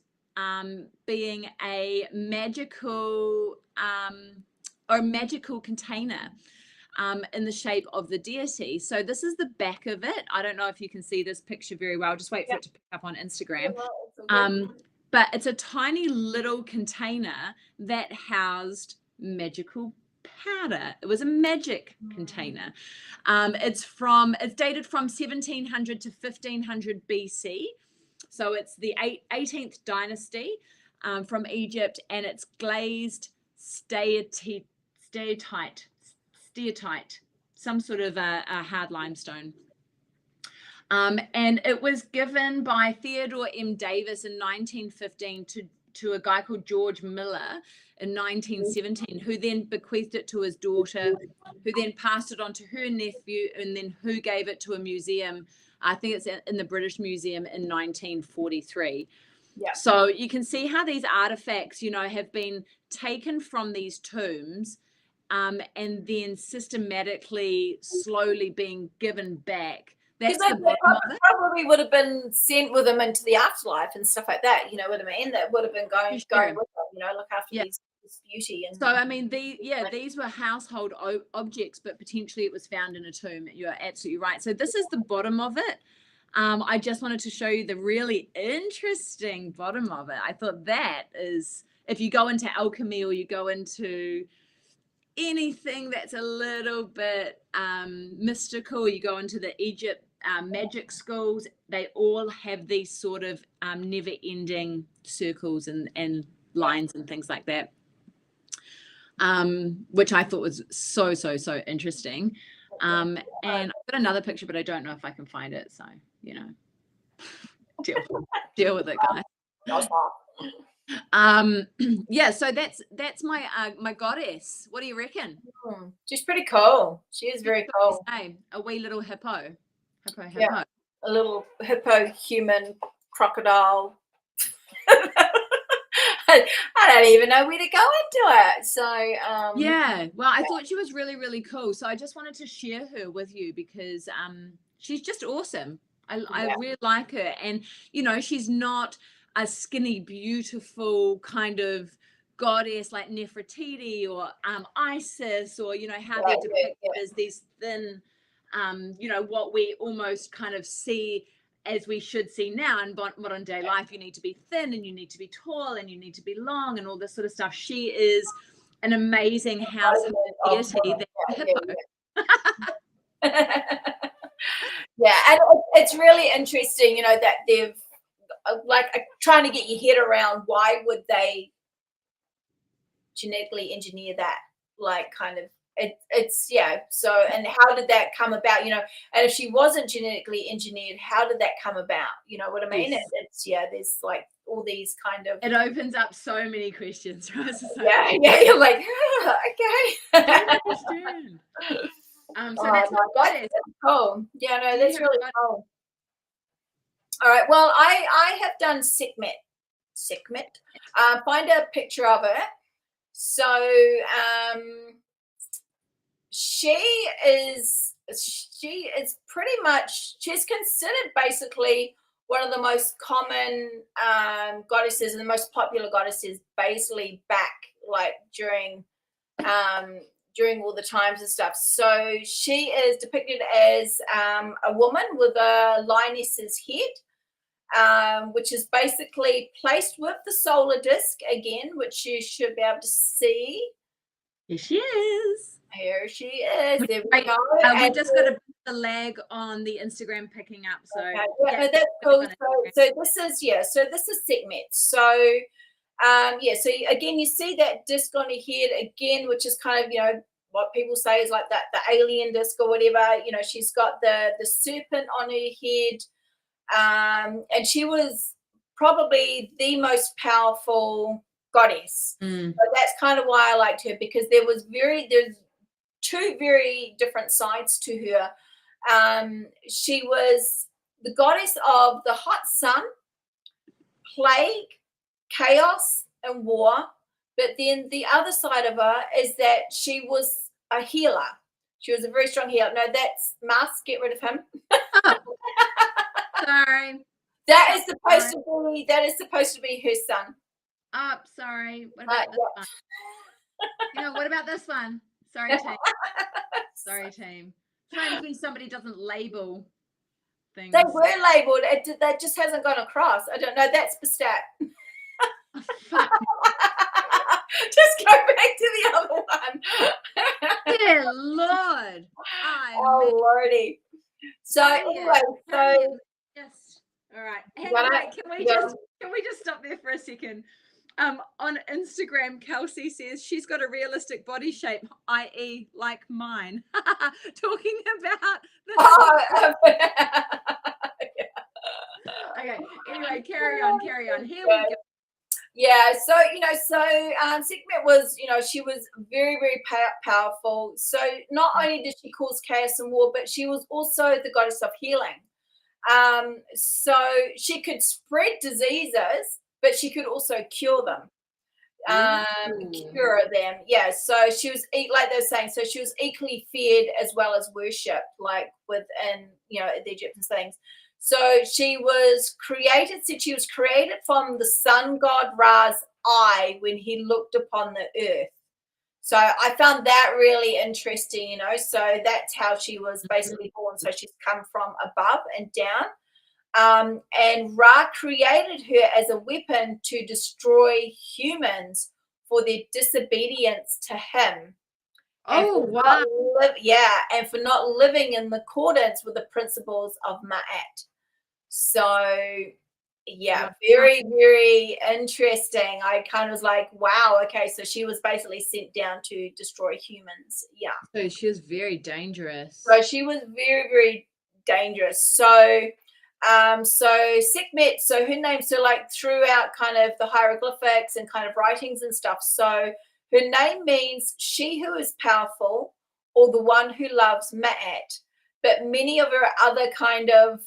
being a magical container in the shape of the deity. So this is the back of it. I don't know if you can see this picture very well. Just wait for it to pick up on Instagram. But it's a tiny little container that housed magical powder. It was a magic container. It's dated from 1700 to 1500 BC. So it's the 18th dynasty from Egypt, and it's glazed steatite, some sort of a hard limestone. And it was given by Theodore M. Davis in 1915 to a guy called George Miller in 1917, who then bequeathed it to his daughter, who then passed it on to her nephew, and then who gave it to a museum. I think it's in the British Museum in 1943. So you can see how these artifacts, you know, have been taken from these tombs and then systematically, slowly being given back. That's they probably would have been sent with them into the afterlife and stuff like that. You know what I mean? That would have been going with them. You know, look after this beauty. And so I mean, these were household objects, but potentially it was found in a tomb. You're absolutely right. So this is the bottom of it. I just wanted to show you the really interesting bottom of it. I thought that is, if you go into alchemy or you go into anything that's a little bit mystical, you go into the Egypt magic schools, they all have these sort of never-ending circles and lines and things like that, which I thought was so interesting. And I've got another picture, but I don't know if I can find it, so deal with it, guys. Yeah, so that's my goddess. What do you reckon? She's pretty cool. She is very cool. A wee little hippo. Yeah, a little hippo, human, crocodile. I don't even know where to go into it. So yeah, well, I thought she was really cool. So I just wanted to share her with you because she's just awesome. I really like her, and she's not a skinny, beautiful kind of goddess like Nefertiti or Isis, or how they're depicted as these thin, what we almost kind of see as we should see now in modern day life. You need to be thin, and you need to be tall, and you need to be long, and all this sort of stuff. She is an amazing house of deity. Yeah, and it's really interesting, that they've trying to get your head around why would they genetically engineer that, so, and how did that come about, and if she wasn't genetically engineered, how did that come about, what I mean? Yes. It's there's all these kind of, it opens up so many questions, right? You're like, okay. I understand. So that's my goddess. Cool. Yeah, no, that's really cool. All right. Well, I have done Sekhmet. Find a picture of her. So she is pretty much, she's considered basically one of the most common goddesses and the most popular goddesses, basically back during all the times and stuff. So she is depicted as a woman with a lioness's head, which is basically placed with the solar disc again, which you should be able to see. Here she is. Here she is. There we go. We just got to put the lag on the Instagram picking up. So that's cool. So this is Sekhmet. So so again, you see that disc on her head again, which is kind of what people say is like the alien disc or whatever. She's got the serpent on her head, and she was probably the most powerful goddess. So that's kind of why I liked her, because there's two very different sides to her. She was the goddess of the hot sun, plague, chaos, and war. But then the other side of her is that she was a healer. She was a very strong healer. No, that's Musk. Get rid of him. Sorry. That is supposed to be her son. Oh, sorry. What about this one? What about this one? Sorry, team. Sorry, team. Trying to be somebody doesn't label things. They were labeled. That just hasn't gone across. I don't know. That's Bastat. Oh, fuck. Just go back to the other one. Dear Lord. Lordy. So anyway, yes. All right. Hang on, can we just stop there for a second? On Instagram, Kelsey says she's got a realistic body shape, i.e., like mine. Talking about Okay. Anyway, carry on. Here we go. Yeah, so Sekhmet was, she was very, very powerful. So not only did she cause chaos and war, but she was also the goddess of healing. So she could spread diseases, but she could also cure them. Yeah. So she was, like they were saying, so she was equally feared as well as worshipped, like within the Egyptian things. So she was created from the sun god Ra's eye when he looked upon the earth. So I found that really interesting, so that's how she was basically born. So she's come from above and down. And Ra created her as a weapon to destroy humans for their disobedience to him. And Oh, for wow. and for not living in accordance with the principles of Ma'at. So yeah, Wow. very, very interesting. I kind of was like, wow, okay, so she was basically sent down to destroy humans. Yeah. So she was very dangerous. So she was very, very dangerous. So Sekhmet, so her name, so like throughout kind of the hieroglyphics and kind of writings and stuff. So her name means she who is powerful or the one who loves Ma'at. But many of her other kind of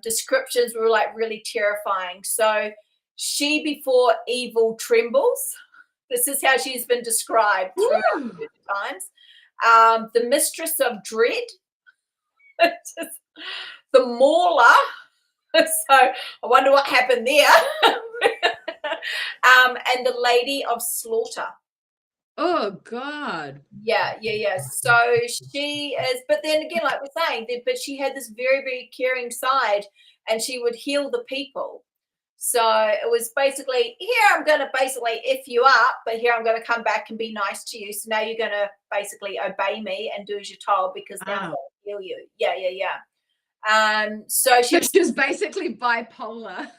descriptions were like really terrifying. So she before evil trembles. This is how she's been described throughout the times. The mistress of dread. The mauler. So I wonder what happened there. And the lady of slaughter. Oh God. Yeah. So she is, but then again, like we're saying, but she had this very, very caring side, and she would heal the people. So it was basically, here I'm going to basically F you up, but here I'm going to come back and be nice to you. So now you're going to basically obey me and do as you're told, because now I'm going to heal you. Yeah. So she was basically bipolar.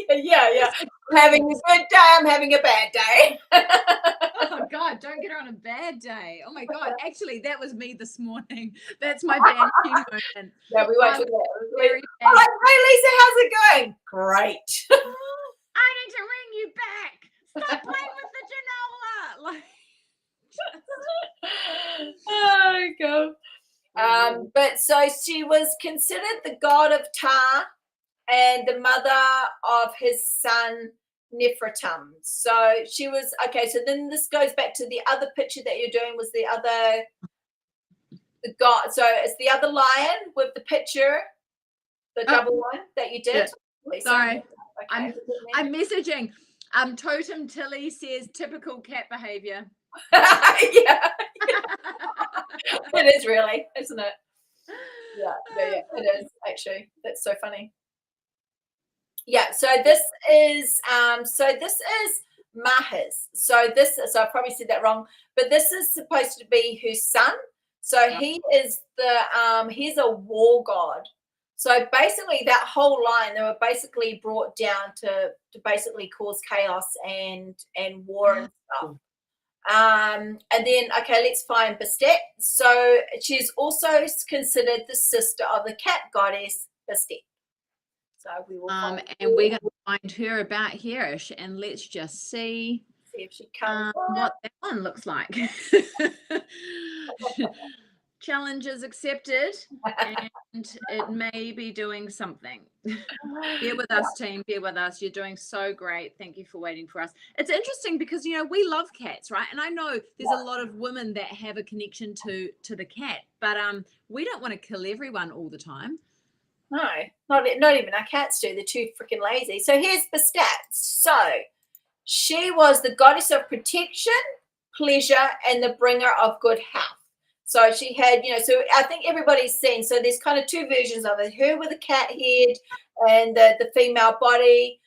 Yeah. I'm having a good day, I'm having a bad day. Oh God, don't get her on a bad day. Oh my God, actually, that was me this morning. That's my banshee moment. Yeah, we went to that. Very I'm like, hey Lisa, how's it going? Great. I need to ring you back. Stop playing with the granola. Like, oh God. But so she was considered the god of Ptah and the mother of his son Nefertum. So she was okay. So then this goes back to the other picture that you're doing, was the god. So it's the other lion with the picture, the double one that you did. Yeah. Sorry, okay. I'm messaging. Totem Tilly says typical cat behavior. Yeah. It is really, isn't it? Yeah, it is actually. That's so funny. Yeah, so this is Mahis. So I probably said that wrong, but this is supposed to be her son. So he is he's a war god. So basically that whole line, they were basically brought down to basically cause chaos and war and stuff. And then, okay, let's find Bastet. So she's also considered the sister of the cat goddess Bastet. So we will and we're going to find her about here-ish, and let's just see if she comes what that one looks like. Challenges accepted, and it may be doing something. Bear with us, team. Bear with us. You're doing so great. Thank you for waiting for us. It's interesting because, you know, we love cats, right? And I know there's a lot of women that have a connection to the cat, but we don't want to kill everyone all the time. No, not even our cats do. They're too freaking lazy. So here's the stats. So she was the goddess of protection, pleasure, and the bringer of good health. So she had, you know, so I think everybody's seen. So there's kind of two versions of it: her with a cat head and the female body,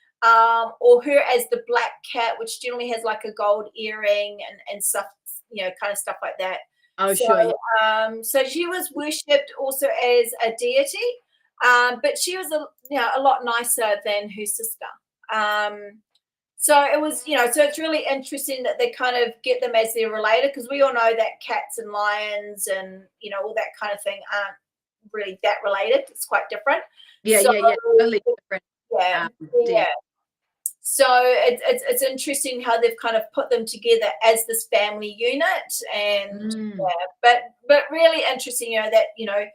or her as the black cat, which generally has like a gold earring and stuff, you know, kind of stuff like that. Oh, so, sure. Yeah. So she was worshipped also as a deity. But she was a lot nicer than her sister. So it was, you know, so it's really interesting that they kind of get them as they're related, because we all know that cats and lions and, you know, all that kind of thing aren't really that related. It's quite different. Yeah. Totally different. Yeah. So it's interesting how they've kind of put them together as this family unit, and but really interesting, you know, that, you know,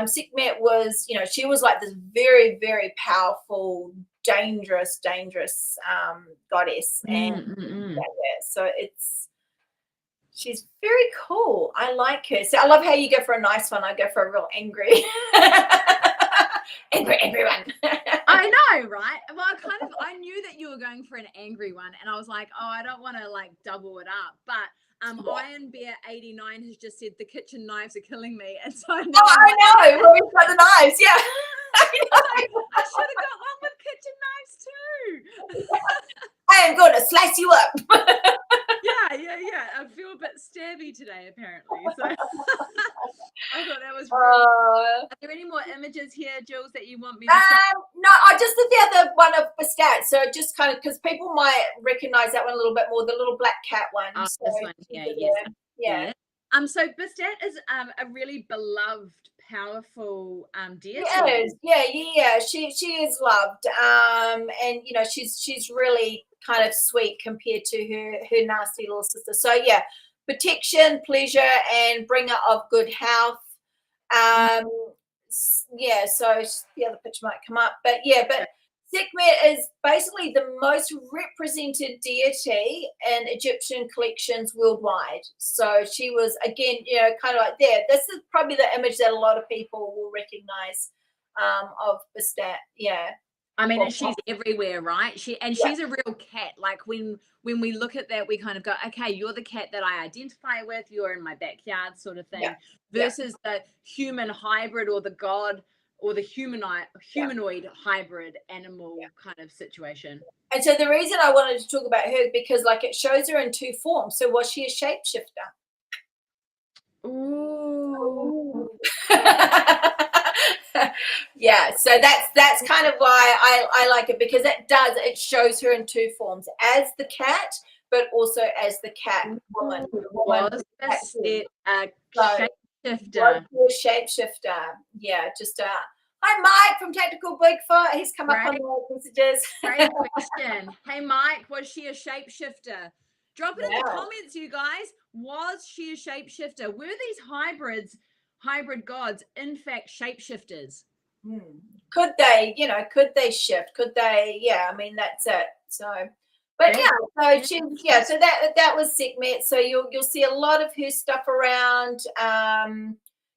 Sekhmet was, you know, she was like this very, very powerful, dangerous goddess, and so she's very cool. I like her. So I love how you go for a nice one. I go for a real angry. Angry one. I know, right? Well, I knew that you were going for an angry one, and I was like, oh, I don't want to like double it up, but Iron Bear 89 has just said the kitchen knives are killing me, and so now Oh, I'm like, I know. Well, we've got the knives. Yeah. I should have got one with kitchen knives too. I am going to slice you up. Yeah. I feel a bit stabby today, apparently. So I thought that was really. Are there any more images here, Jules, that you want me to show? No, I just did the other one of Bastet. So just kind of because people might recognize that one a little bit more, the little black cat one. Oh, so this one, yeah. So Bastet is a really beloved, powerful deity. Yeah. She is loved, and you know she's really kind of sweet compared to her nasty little sister. So yeah, protection, pleasure, and bringer of good health. Yeah, so the other picture might come up, but Sekhmet is basically the most represented deity in Egyptian collections worldwide. So she was, again, you know, kind of like there. This is probably the image that a lot of people will recognize of Bastet. Yeah. I mean, she's everywhere, right? She's a real cat. Like when we look at that, we kind of go, okay, you're the cat that I identify with. You're in my backyard, sort of thing. Versus the human hybrid or the god or the humanoid hybrid animal kind of situation. And so the reason I wanted to talk about her because like it shows her in two forms. So was she a shapeshifter? Ooh. Yeah, so that's kind of why I like it because it shows her in two forms as the cat but also as the cat woman. Was it a shapeshifter? Shapeshifter. Yeah, just hi Mike from Tactical Bigfoot. He's come up on the messages. Great question. Hey Mike, was she a shapeshifter? Drop it in the comments, you guys. Was she a shapeshifter? Were these hybrid gods, in fact, shapeshifters? Could they shift? Could they? Yeah, I mean that's it. So, but so that was Sekhmet. So you'll see a lot of her stuff around.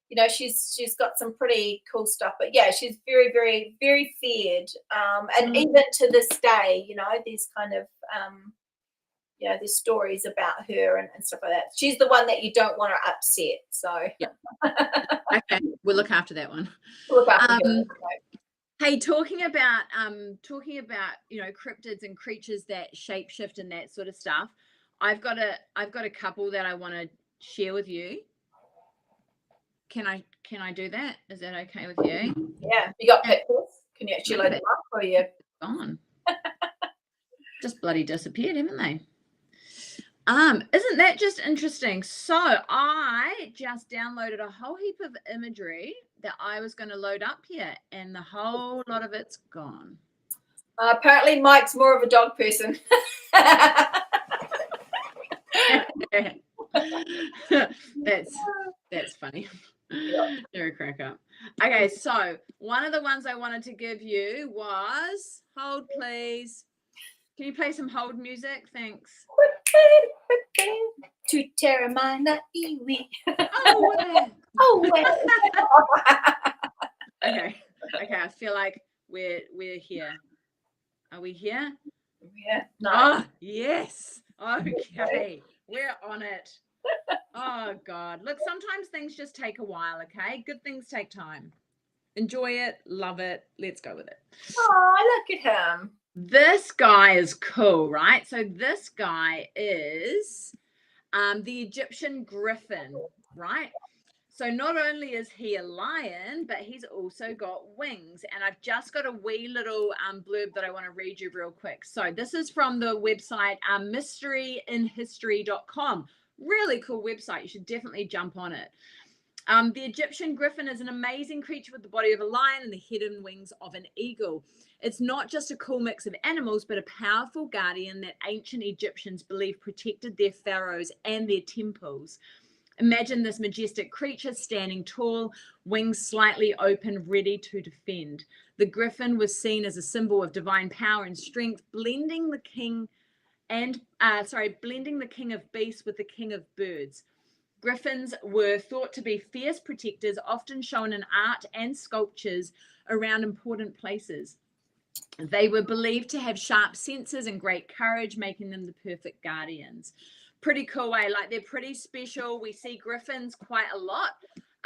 You know, she's got some pretty cool stuff. But yeah, she's very, very, very feared. And even to this day, you know, these kind of you know, there's stories about her and stuff like that. She's the one that you don't want to upset. So okay, we'll look after that one. Look after her. Hey, talking about you know, cryptids and creatures that shapeshift and that sort of stuff. I've got a couple that I want to share with you. Can I do that? Is that okay with you? Yeah, you got pictures. Can you actually load them up for you? Gone. Just bloody disappeared, haven't they? Isn't that just interesting? So I just downloaded a whole heap of imagery that I was going to load up here, and the whole lot of it's gone. Apparently, Mike's more of a dog person. That's funny. You're a crack up. Okay, so one of the ones I wanted to give you was hold, please. Can you play some hold music? Thanks. To Terramina Iwi. Okay, I feel like we're here. Are we here? Yeah. No. Oh, yes. Okay. We're on it. Oh God. Look, sometimes things just take a while, okay? Good things take time. Enjoy it, love it. Let's go with it. Oh, look at him. This guy is cool, right? So this guy is the Egyptian griffin, right? So not only is he a lion, but he's also got wings. And I've just got a wee little blurb that I want to read you real quick. So this is from the website mysteryinhistory.com. Really cool website. You should definitely jump on it. The Egyptian griffin is an amazing creature with the body of a lion and the head and wings of an eagle. It's not just a cool mix of animals, but a powerful guardian that ancient Egyptians believed protected their pharaohs and their temples. Imagine this majestic creature standing tall, wings slightly open, ready to defend. The griffin was seen as a symbol of divine power and strength, blending the king of beasts with the king of birds. Griffins were thought to be fierce protectors, often shown in art and sculptures around important places. They were believed to have sharp senses and great courage, making them the perfect guardians. pretty cool way. Like they're pretty special. We see griffins quite a lot.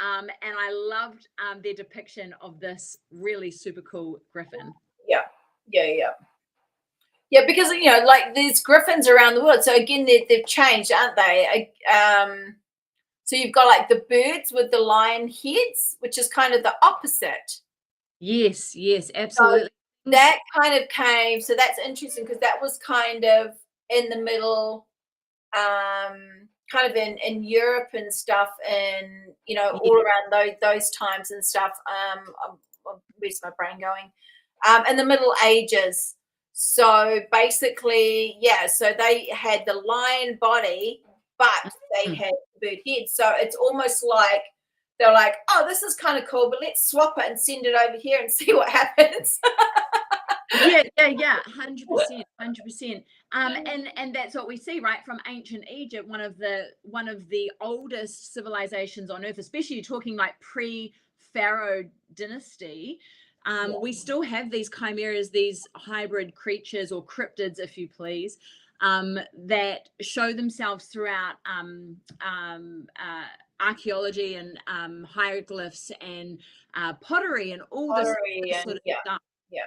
And I loved their depiction of this really super cool griffin. Yeah. Yeah, because like there's griffins around the world. So again, they've changed, aren't they? So you've got like the birds with the lion heads, which is kind of the opposite. Yes, absolutely. So that kind of came. So that's interesting because that was kind of in the middle, kind of in Europe and stuff, and all around those times and stuff. Where's my brain going? In the Middle Ages. So basically, yeah. So they had the lion body, but they had bird heads. So it's almost like they're like, oh, this is kind of cool, but let's swap it and send it over here and see what happens. Yeah, 100%. And that's what we see, right, from ancient Egypt, one of the oldest civilizations on earth, especially you're talking like pre-Pharaoh dynasty. We still have these chimeras, these hybrid creatures or cryptids, if you please, that show themselves throughout archaeology and hieroglyphs and pottery and all this sort of stuff. Yeah.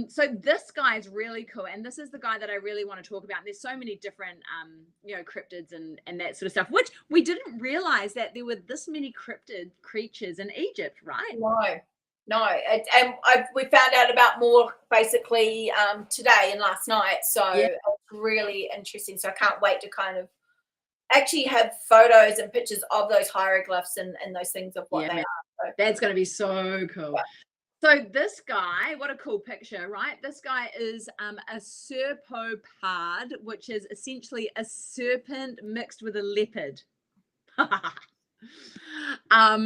So this guy's really cool, and this is the guy that I really want to talk about. And there's so many different, cryptids and that sort of stuff, which we didn't realize that there were this many cryptid creatures in Egypt, right? No, and we found out about more basically today and last night. So it's really interesting. So I can't wait to kind of actually have photos and pictures of those hieroglyphs and those things of what they are. So, that's going to be so cool. Yeah. So this guy, what a cool picture, right? This guy is a serpopard, which is essentially a serpent mixed with a leopard. That's a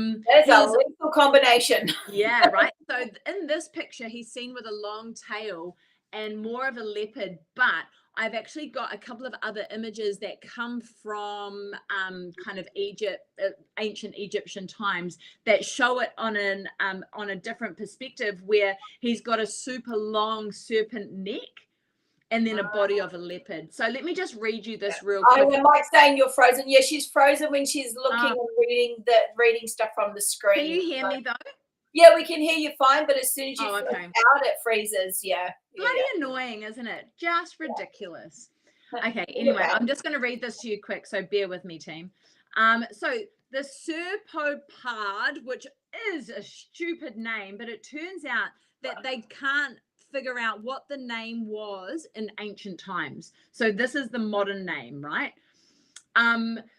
lethal combination. Yeah, right. So in this picture, he's seen with a long tail and more of a leopard, but I've actually got a couple of other images that come from kind of Egypt, ancient Egyptian times, that show it on a different perspective, where he's got a super long serpent neck and then a body of a leopard. So let me just read you this real quick. Oh, Mike's saying you're frozen. Yeah, she's frozen when she's looking and reading stuff from the screen. Can you hear me though? Yeah, we can hear you fine, but as soon as you out, it freezes. Yeah. Bloody annoying, isn't it? Just ridiculous. Okay, anyway, I'm just going to read this to you quick, so bear with me, team. So the serpopard, which is a stupid name, but it turns out that they can't figure out what the name was in ancient times. So this is the modern name, right?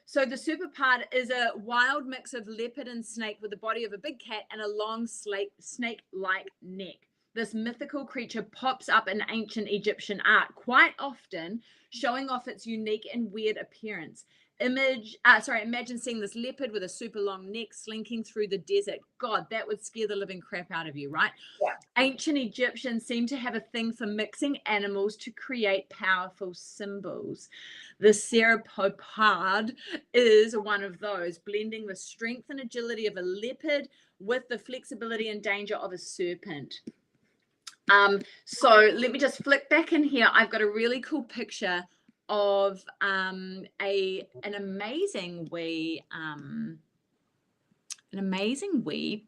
So the serpopard is a wild mix of leopard and snake with the body of a big cat and a long snake-like neck. This mythical creature pops up in ancient Egyptian art quite often, showing off its unique and weird appearance. Imagine seeing this leopard with a super long neck slinking through the desert. God, that would scare the living crap out of you, right? Yeah. Ancient Egyptians seem to have a thing for mixing animals to create powerful symbols. The serpopard is one of those, blending the strength and agility of a leopard with the flexibility and danger of a serpent. So let me just flick back in here. I've got a really cool picture of an amazing wee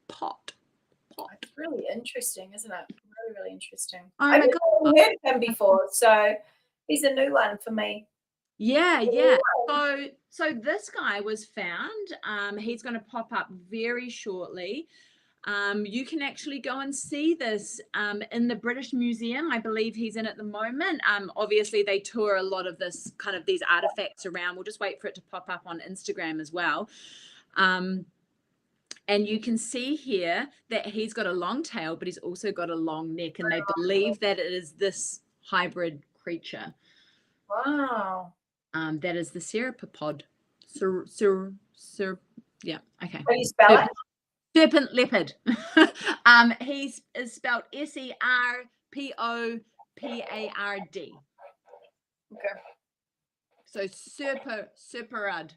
pot. It's really interesting, isn't it? Really, really interesting. Oh I've never heard of him before, so he's a new one for me. Yeah. So this guy was found. He's going to pop up very shortly. You can actually go and see this in the British Museum. I believe he's in at the moment. Obviously, they tour a lot of these artifacts around. We'll just wait for it to pop up on Instagram as well. And you can see here that he's got a long tail, but he's also got a long neck. And they believe that it is this hybrid creature. Wow. That is the serpopod. Yeah, okay. How do you spell it? Serpent leopard. He is spelled SERPOPARD. Okay. So serpopard.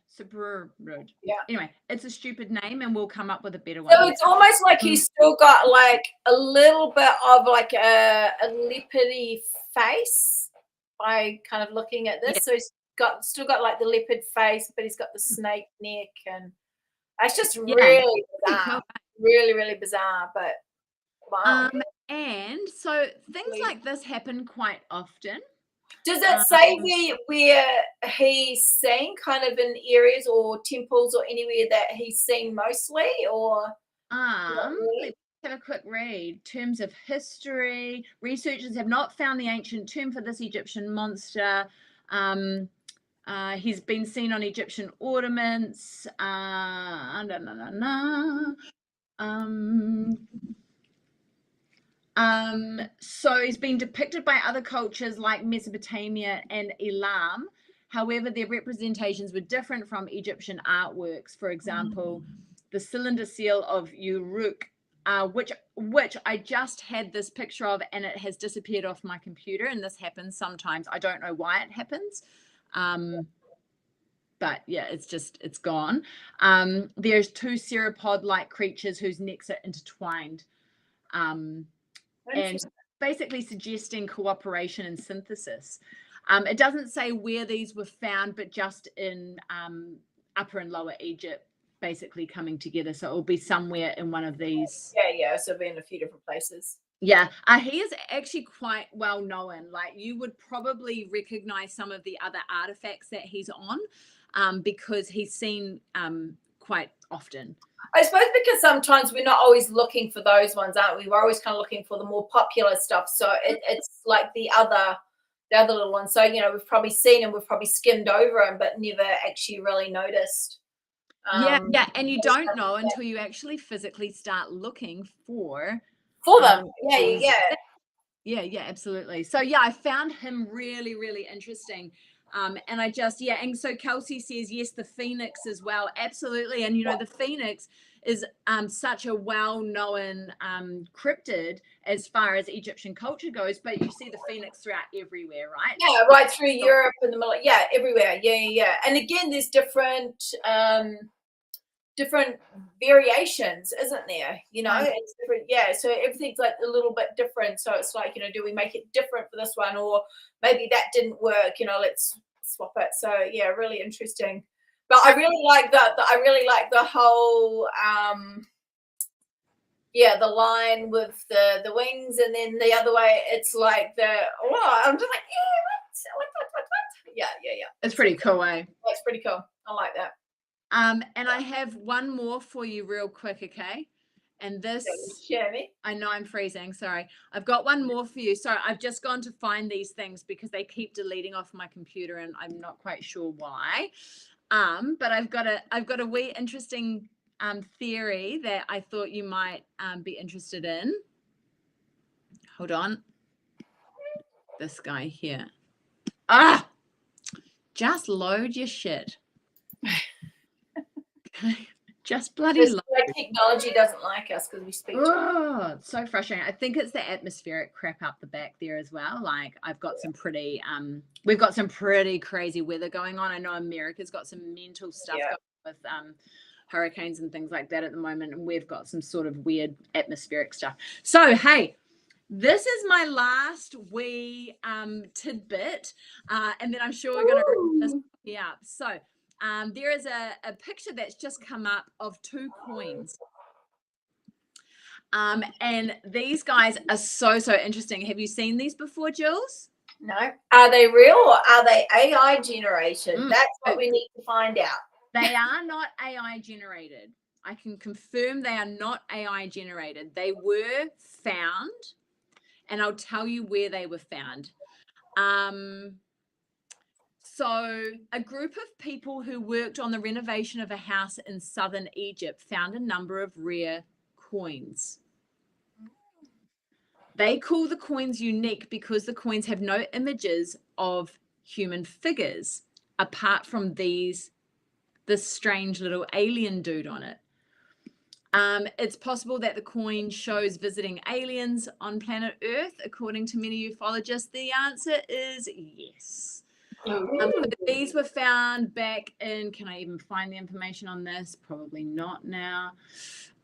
Yeah. Anyway, it's a stupid name, and we'll come up with a better one. So it's almost like he's still got like a little bit of like a leopardy face by kind of looking at this. Yeah. So he's still got like the leopard face, but he's got the snake neck, and it's just really bizarre. Cool. Really, really bizarre, but wow. And so things like this happen quite often. Does it say where he's seen, kind of in areas or temples or anywhere that he's seen mostly, or? Let's have a quick read. Terms of history, researchers have not found the ancient term for this Egyptian monster. He's been seen on Egyptian ornaments. So he's been depicted by other cultures like Mesopotamia and Elam. However, their representations were different from Egyptian artworks. For example, the cylinder seal of Uruk, which I just had this picture of, and it has disappeared off my computer, and this happens sometimes. I don't know why it happens. But yeah, it's gone. There's two sauropod-like creatures whose necks are intertwined. And basically suggesting cooperation and synthesis. It doesn't say where these were found, but just in Upper and Lower Egypt, basically coming together. So it will be somewhere in one of these. Yeah. So it'll be in a few different places. Yeah, he is actually quite well known. Like, you would probably recognize some of the other artifacts that he's on, because he's seen quite often. I suppose because sometimes we're not always looking for those ones, aren't we? We're always kind of looking for the more popular stuff. So it's like the other little ones. So, we've probably seen them, we've probably skimmed over them, but never actually really noticed. Yeah. And you don't know until you actually physically start looking for them. Yeah, absolutely. So yeah, I found him really, really interesting. And I just, and so Kelsey says, yes, the phoenix as well. Absolutely. And, the phoenix is such a well-known cryptid as far as Egyptian culture goes, but you see the phoenix throughout everywhere, right? Yeah, right through Europe and the middle. Yeah, everywhere. Yeah. And again, there's different variations, isn't there? It's different. Yeah, so everything's like a little bit different. So it's like, do we make it different for this one, or maybe that didn't work? Let's swap it. So yeah, really interesting. But I really like that. I really like the whole the line with the wings, and then the other way it's like I'm just like, what? Yeah. It's pretty cool, eh? That's pretty cool. I like that. And I have one more for you real quick, okay? And this, I know I'm freezing, sorry. I've got one more for you. So I've just gone to find these things because they keep deleting off my computer and I'm not quite sure why. But I've got a wee interesting theory that I thought you might be interested in. Hold on. This guy here. Just load your shit. Just bloody load. Technology doesn't like us because we speak to it's so frustrating. I think it's the atmospheric crap up the back there as well. Like, I've got some pretty we've got some pretty crazy weather going on. I know America's got some mental stuff going with hurricanes and things like that at the moment, and we've got some sort of weird atmospheric stuff. So hey, this is my last wee tidbit, and then I'm sure we're going to wrap this up. So there is a picture that's just come up of two coins. And these guys are so interesting. Have you seen these before, Jules? No. Are they real or are they AI generated? That's what we need to find out. They are not AI generated. I can confirm they are not AI generated. They were found, and I'll tell you where they were found. So a group of people who worked on the renovation of a house in southern Egypt found a number of rare coins. They call the coins unique because the coins have no images of human figures apart from this strange little alien dude on it. It's possible that the coin shows visiting aliens on planet Earth. According to many ufologists, the answer is yes. These were found back in, can I even find the information on this? Probably not now.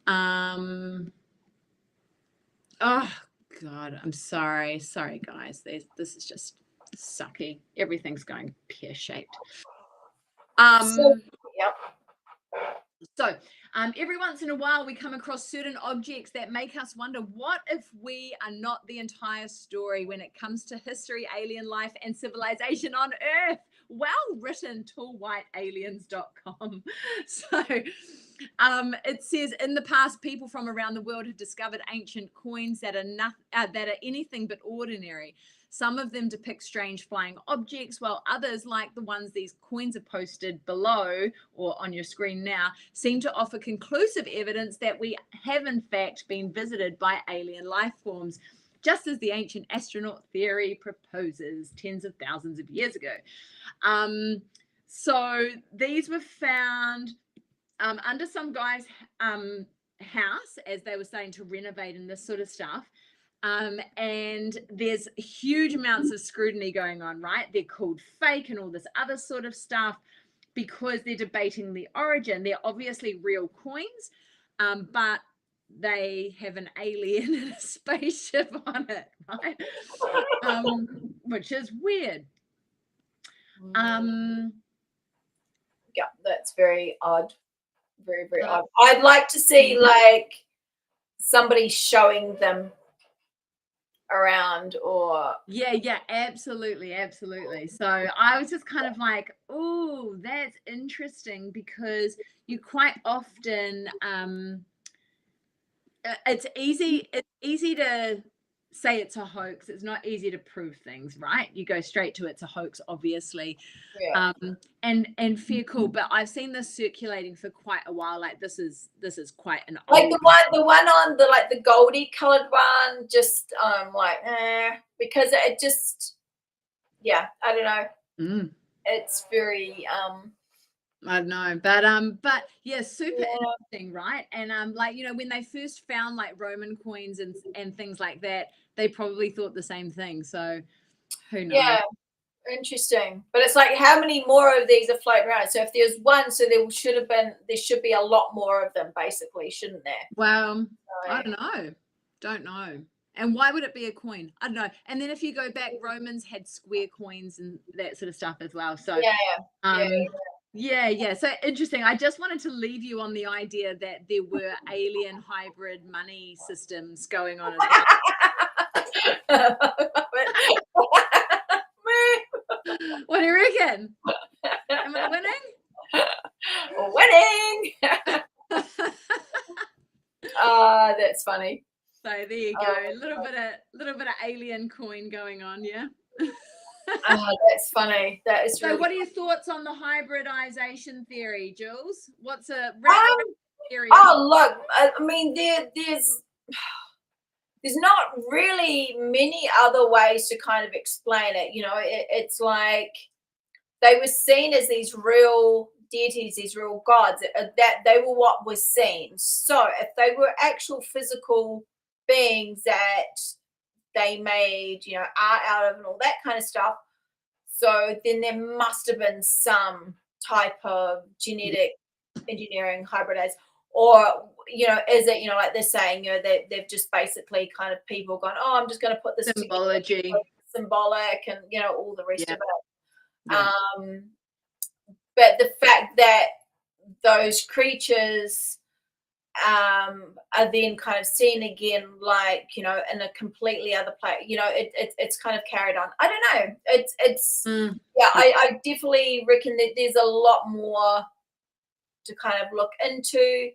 Oh God, I'm sorry guys. This is just Sucky. Everything's going pear-shaped. So, yep. So every once in a while, we come across certain objects that make us wonder, what if we are not the entire story when it comes to history, alien life, and civilization on Earth? Well written, tallwhitealiens.com. So it says, in the past, people from around the world have discovered ancient coins that are anything but ordinary. Some of them depict strange flying objects, while others, like the ones these coins are posted below or on your screen now, seem to offer conclusive evidence that we have in fact been visited by alien life forms, just as the ancient astronaut theory proposes tens of thousands of years ago. So these were found under some guy's house, as they were saying, to renovate and this sort of stuff. And there's huge amounts of scrutiny going on, right? They're called fake and all this other sort of stuff because they're debating the origin. They're obviously real coins, but they have an alien in a spaceship on it, right? Which is weird. Yeah, that's very odd. Very, very odd. I'd like to see like somebody showing them around, or yeah, absolutely. So I was just kind of like, oh, that's interesting, because you quite often it's easy to say it's a hoax. It's not easy to prove things, right? You go straight to it's a hoax, obviously. yeah. And fair cool, but I've seen this circulating for quite a while. Like this is quite an Like old the one on the like the goldy colored one, just like because it just, yeah, I don't know. It's very I don't know, but yeah, super interesting, right? And like, you know, when they first found like Roman coins and things like that, they probably thought the same thing. So who knows? yeah, interesting. But it's like, how many more of these are floating around? So if there's one, so there should be a lot more of them, basically, shouldn't there? Well, So, I don't know. And why would it be a coin? I don't know. And then if you go back, Romans had square coins and that sort of stuff as well. So yeah. So interesting. I just wanted to leave you on the idea that there were alien hybrid money systems going on as well. What do you reckon? Am I winning? That's funny. So there you go. A little bit of alien coin going on, yeah. That's funny. That is. So, really what are your thoughts on the hybridization theory, Jules? What's a theory? Oh, look, I mean, there's not really many other ways to kind of explain it. You know, it's like they were seen as these real deities, these real gods, that they were what was seen. So, if they were actual physical beings that they made, you know, art out of and all that kind of stuff, so then there must have been some type of genetic engineering hybridized, or, you know, is it, you know, like they're saying, you know, they've just basically kind of people gone, oh, I'm just going to put this symbology, together, symbolic, and, you know, all the rest of it. Yeah. But the fact that those creatures are then kind of seen again, like, you know, in a completely other place, you know, it's kind of carried on. I don't know. It's yeah, I definitely reckon that there's a lot more to kind of look into.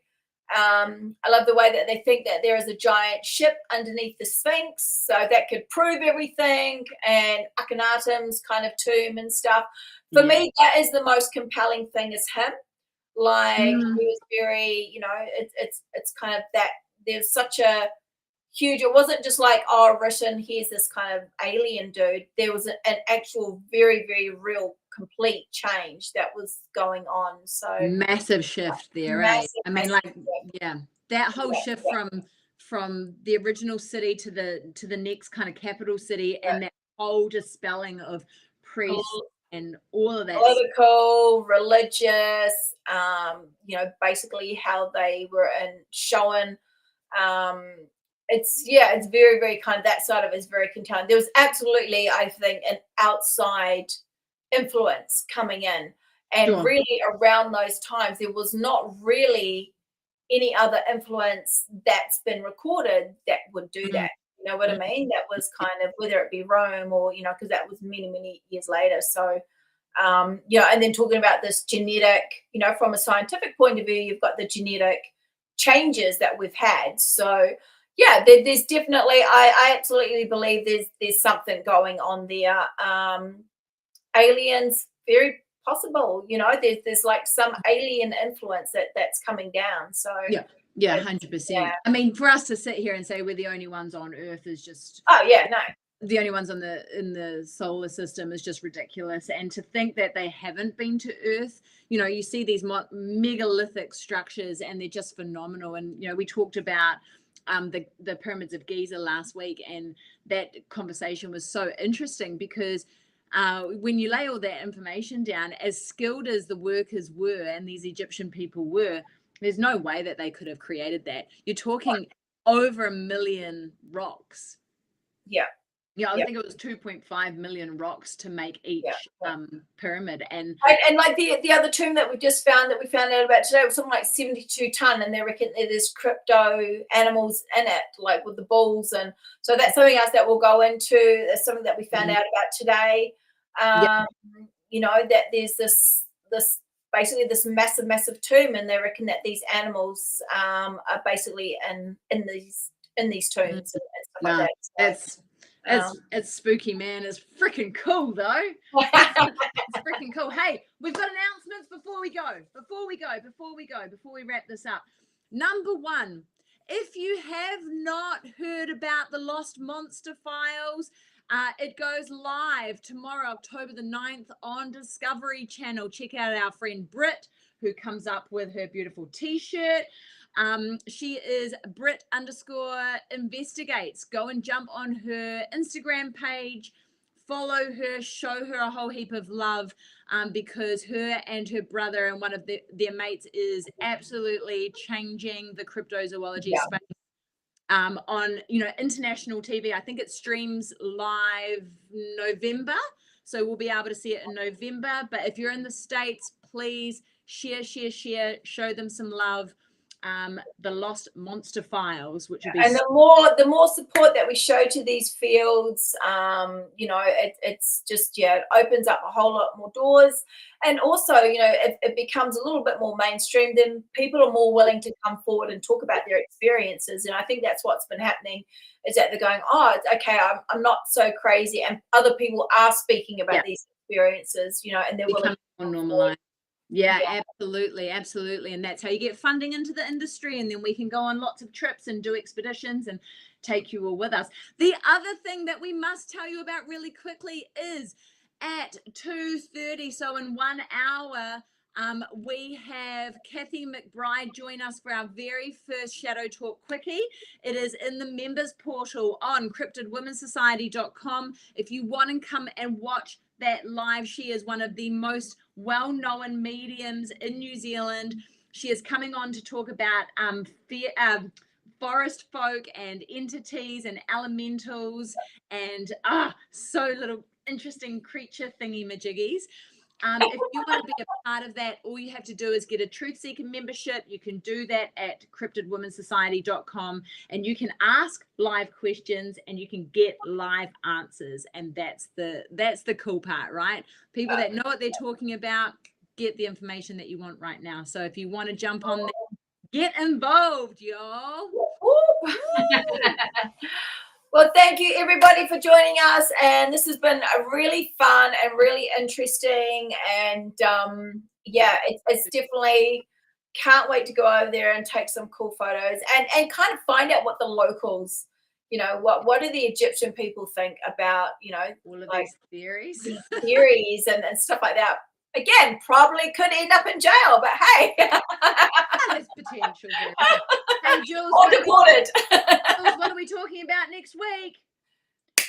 I love the way that they think that there is a giant ship underneath the Sphinx, so that could prove everything, and Akhenaten's kind of tomb and stuff. For me, that is the most compelling thing, is him. Like, he was very, you know, it's kind of that there's such a huge, it wasn't just like, oh, written, here's this kind of alien dude. There was an actual very, very real complete change that was going on. So massive shift there, right? I mean, like, yeah, that whole shift from the original city to the next kind of capital city, and that whole dispelling of priests and all of that political, religious, you know, basically how they were showing it's very, very kind of, that side of it is very contained. There was absolutely, I think, an outside influence coming in, and Sure. really around those times there was not really any other influence that's been recorded that would do that. You know what I mean? That was kind of, whether it be Rome or, because that was many, many years later. So, and then talking about this genetic, from a scientific point of view, you've got the genetic changes that we've had. So, yeah, there's definitely, I absolutely believe there's something going on there. Aliens, very possible. There's like some alien influence that's coming down. So yeah, 100%. I mean, for us to sit here and say we're the only ones on Earth is just, oh yeah, no, the only ones in the solar system is just ridiculous. And to think that they haven't been to Earth, you see these megalithic structures and they're just phenomenal. And we talked about the pyramids of Giza last week, and that conversation was so interesting because when you lay all that information down, as skilled as the workers were and these Egyptian people were, there's no way that they could have created that. You're talking over 1 million rocks. Yeah. I think it was 2.5 million rocks to make each pyramid. And like the other tomb that we found out about today was something like 72 ton, and they reckon there's crypto animals in it, like with the bulls, and so that's something else that we'll go into. That's something that we found out about today. That there's this basically this massive tomb, and they reckon that these animals are basically in these tombs and stuff like that. So, it's spooky, man. It's freaking cool though. It's freaking cool. Hey, we've got announcements before we wrap this up. Number one, if you have not heard about the Lost Monster Files, it goes live tomorrow, October the 9th on Discovery Channel. Check out our friend Britt, who comes up with her beautiful t-shirt. She is Brit_investigates. Go and jump on her Instagram page, follow her, show her a whole heap of love, because her and her brother and one of their mates is absolutely changing the cryptozoology space. On international TV. I think it streams live November, so we'll be able to see it in November. But if you're in the States, please share, show them some love. The Lost Monster Files, which would be, and the more support that we show to these fields, it's just it opens up a whole lot more doors, and also it becomes a little bit more mainstream. Then people are more willing to come forward and talk about their experiences, and I think that's what's been happening, is that they're going, oh, it's okay, I'm not so crazy, and other people are speaking about these experiences, and they're willing to normalize. Yeah, absolutely. And that's how you get funding into the industry, and then we can go on lots of trips and do expeditions and take you all with us. The other thing that we must tell you about really quickly is at 2:30, so in 1 hour, we have Kathy McBride join us for our very first Shadow Talk Quickie. It is in the members portal on cryptidwomensociety.com. If you want to come and watch that live, she is one of the most well-known mediums in New Zealand. She is coming on to talk about forest folk and entities and elementals and so little interesting creature thingy majiggies. If you want to be a part of that, all you have to do is get a Truth Seeker membership. You can do that at cryptidwomensociety.com, and you can ask live questions and you can get live answers. And that's the cool part, right? People that know what they're talking about get the information that you want right now. So if you want to jump on there, get involved, y'all. Well, thank you everybody for joining us, and this has been a really fun and really interesting, and it's definitely, can't wait to go over there and take some cool photos and kind of find out what the locals, what do the Egyptian people think about, all of like these theories and stuff like that. Again, probably could end up in jail, but hey. There's potential there. Hey, Jules, or deported. What are we talking about next week?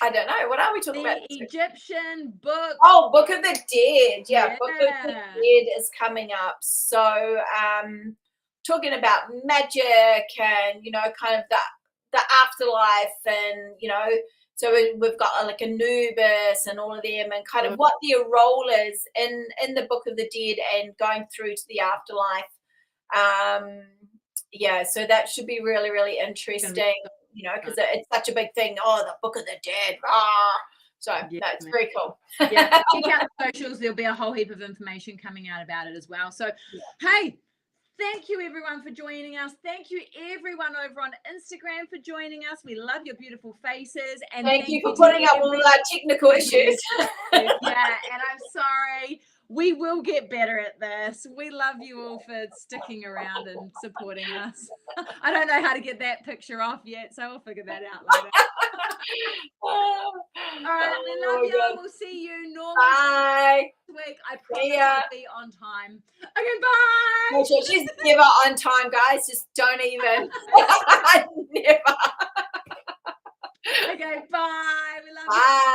I don't know. What are we talking about? The Egyptian book. Oh, Book of the Dead. Yeah, Book of the Dead is coming up. So, talking about magic and, kind of the afterlife, and so we've got like Anubis and all of them, and kind of what their role is in the Book of the Dead and going through to the afterlife. So that should be really, really interesting, because it's such a big thing. Oh, the Book of the Dead. So that's very cool. Check out the socials. There'll be a whole heap of information coming out about it as well. So, hey, thank you everyone for joining us. Thank you everyone over on Instagram for joining us. We love your beautiful faces. And thank you for putting up all our technical issues. And I'm sorry. We will get better at this. We love you all for sticking around and supporting us. I don't know how to get that picture off yet, so we'll figure that out later. All right, we love y'all. We'll see you Bye. Next week. I promise I'll be on time. Okay, bye. She's never on time, guys. Just don't even. Never. Okay, bye. We love you. Bye.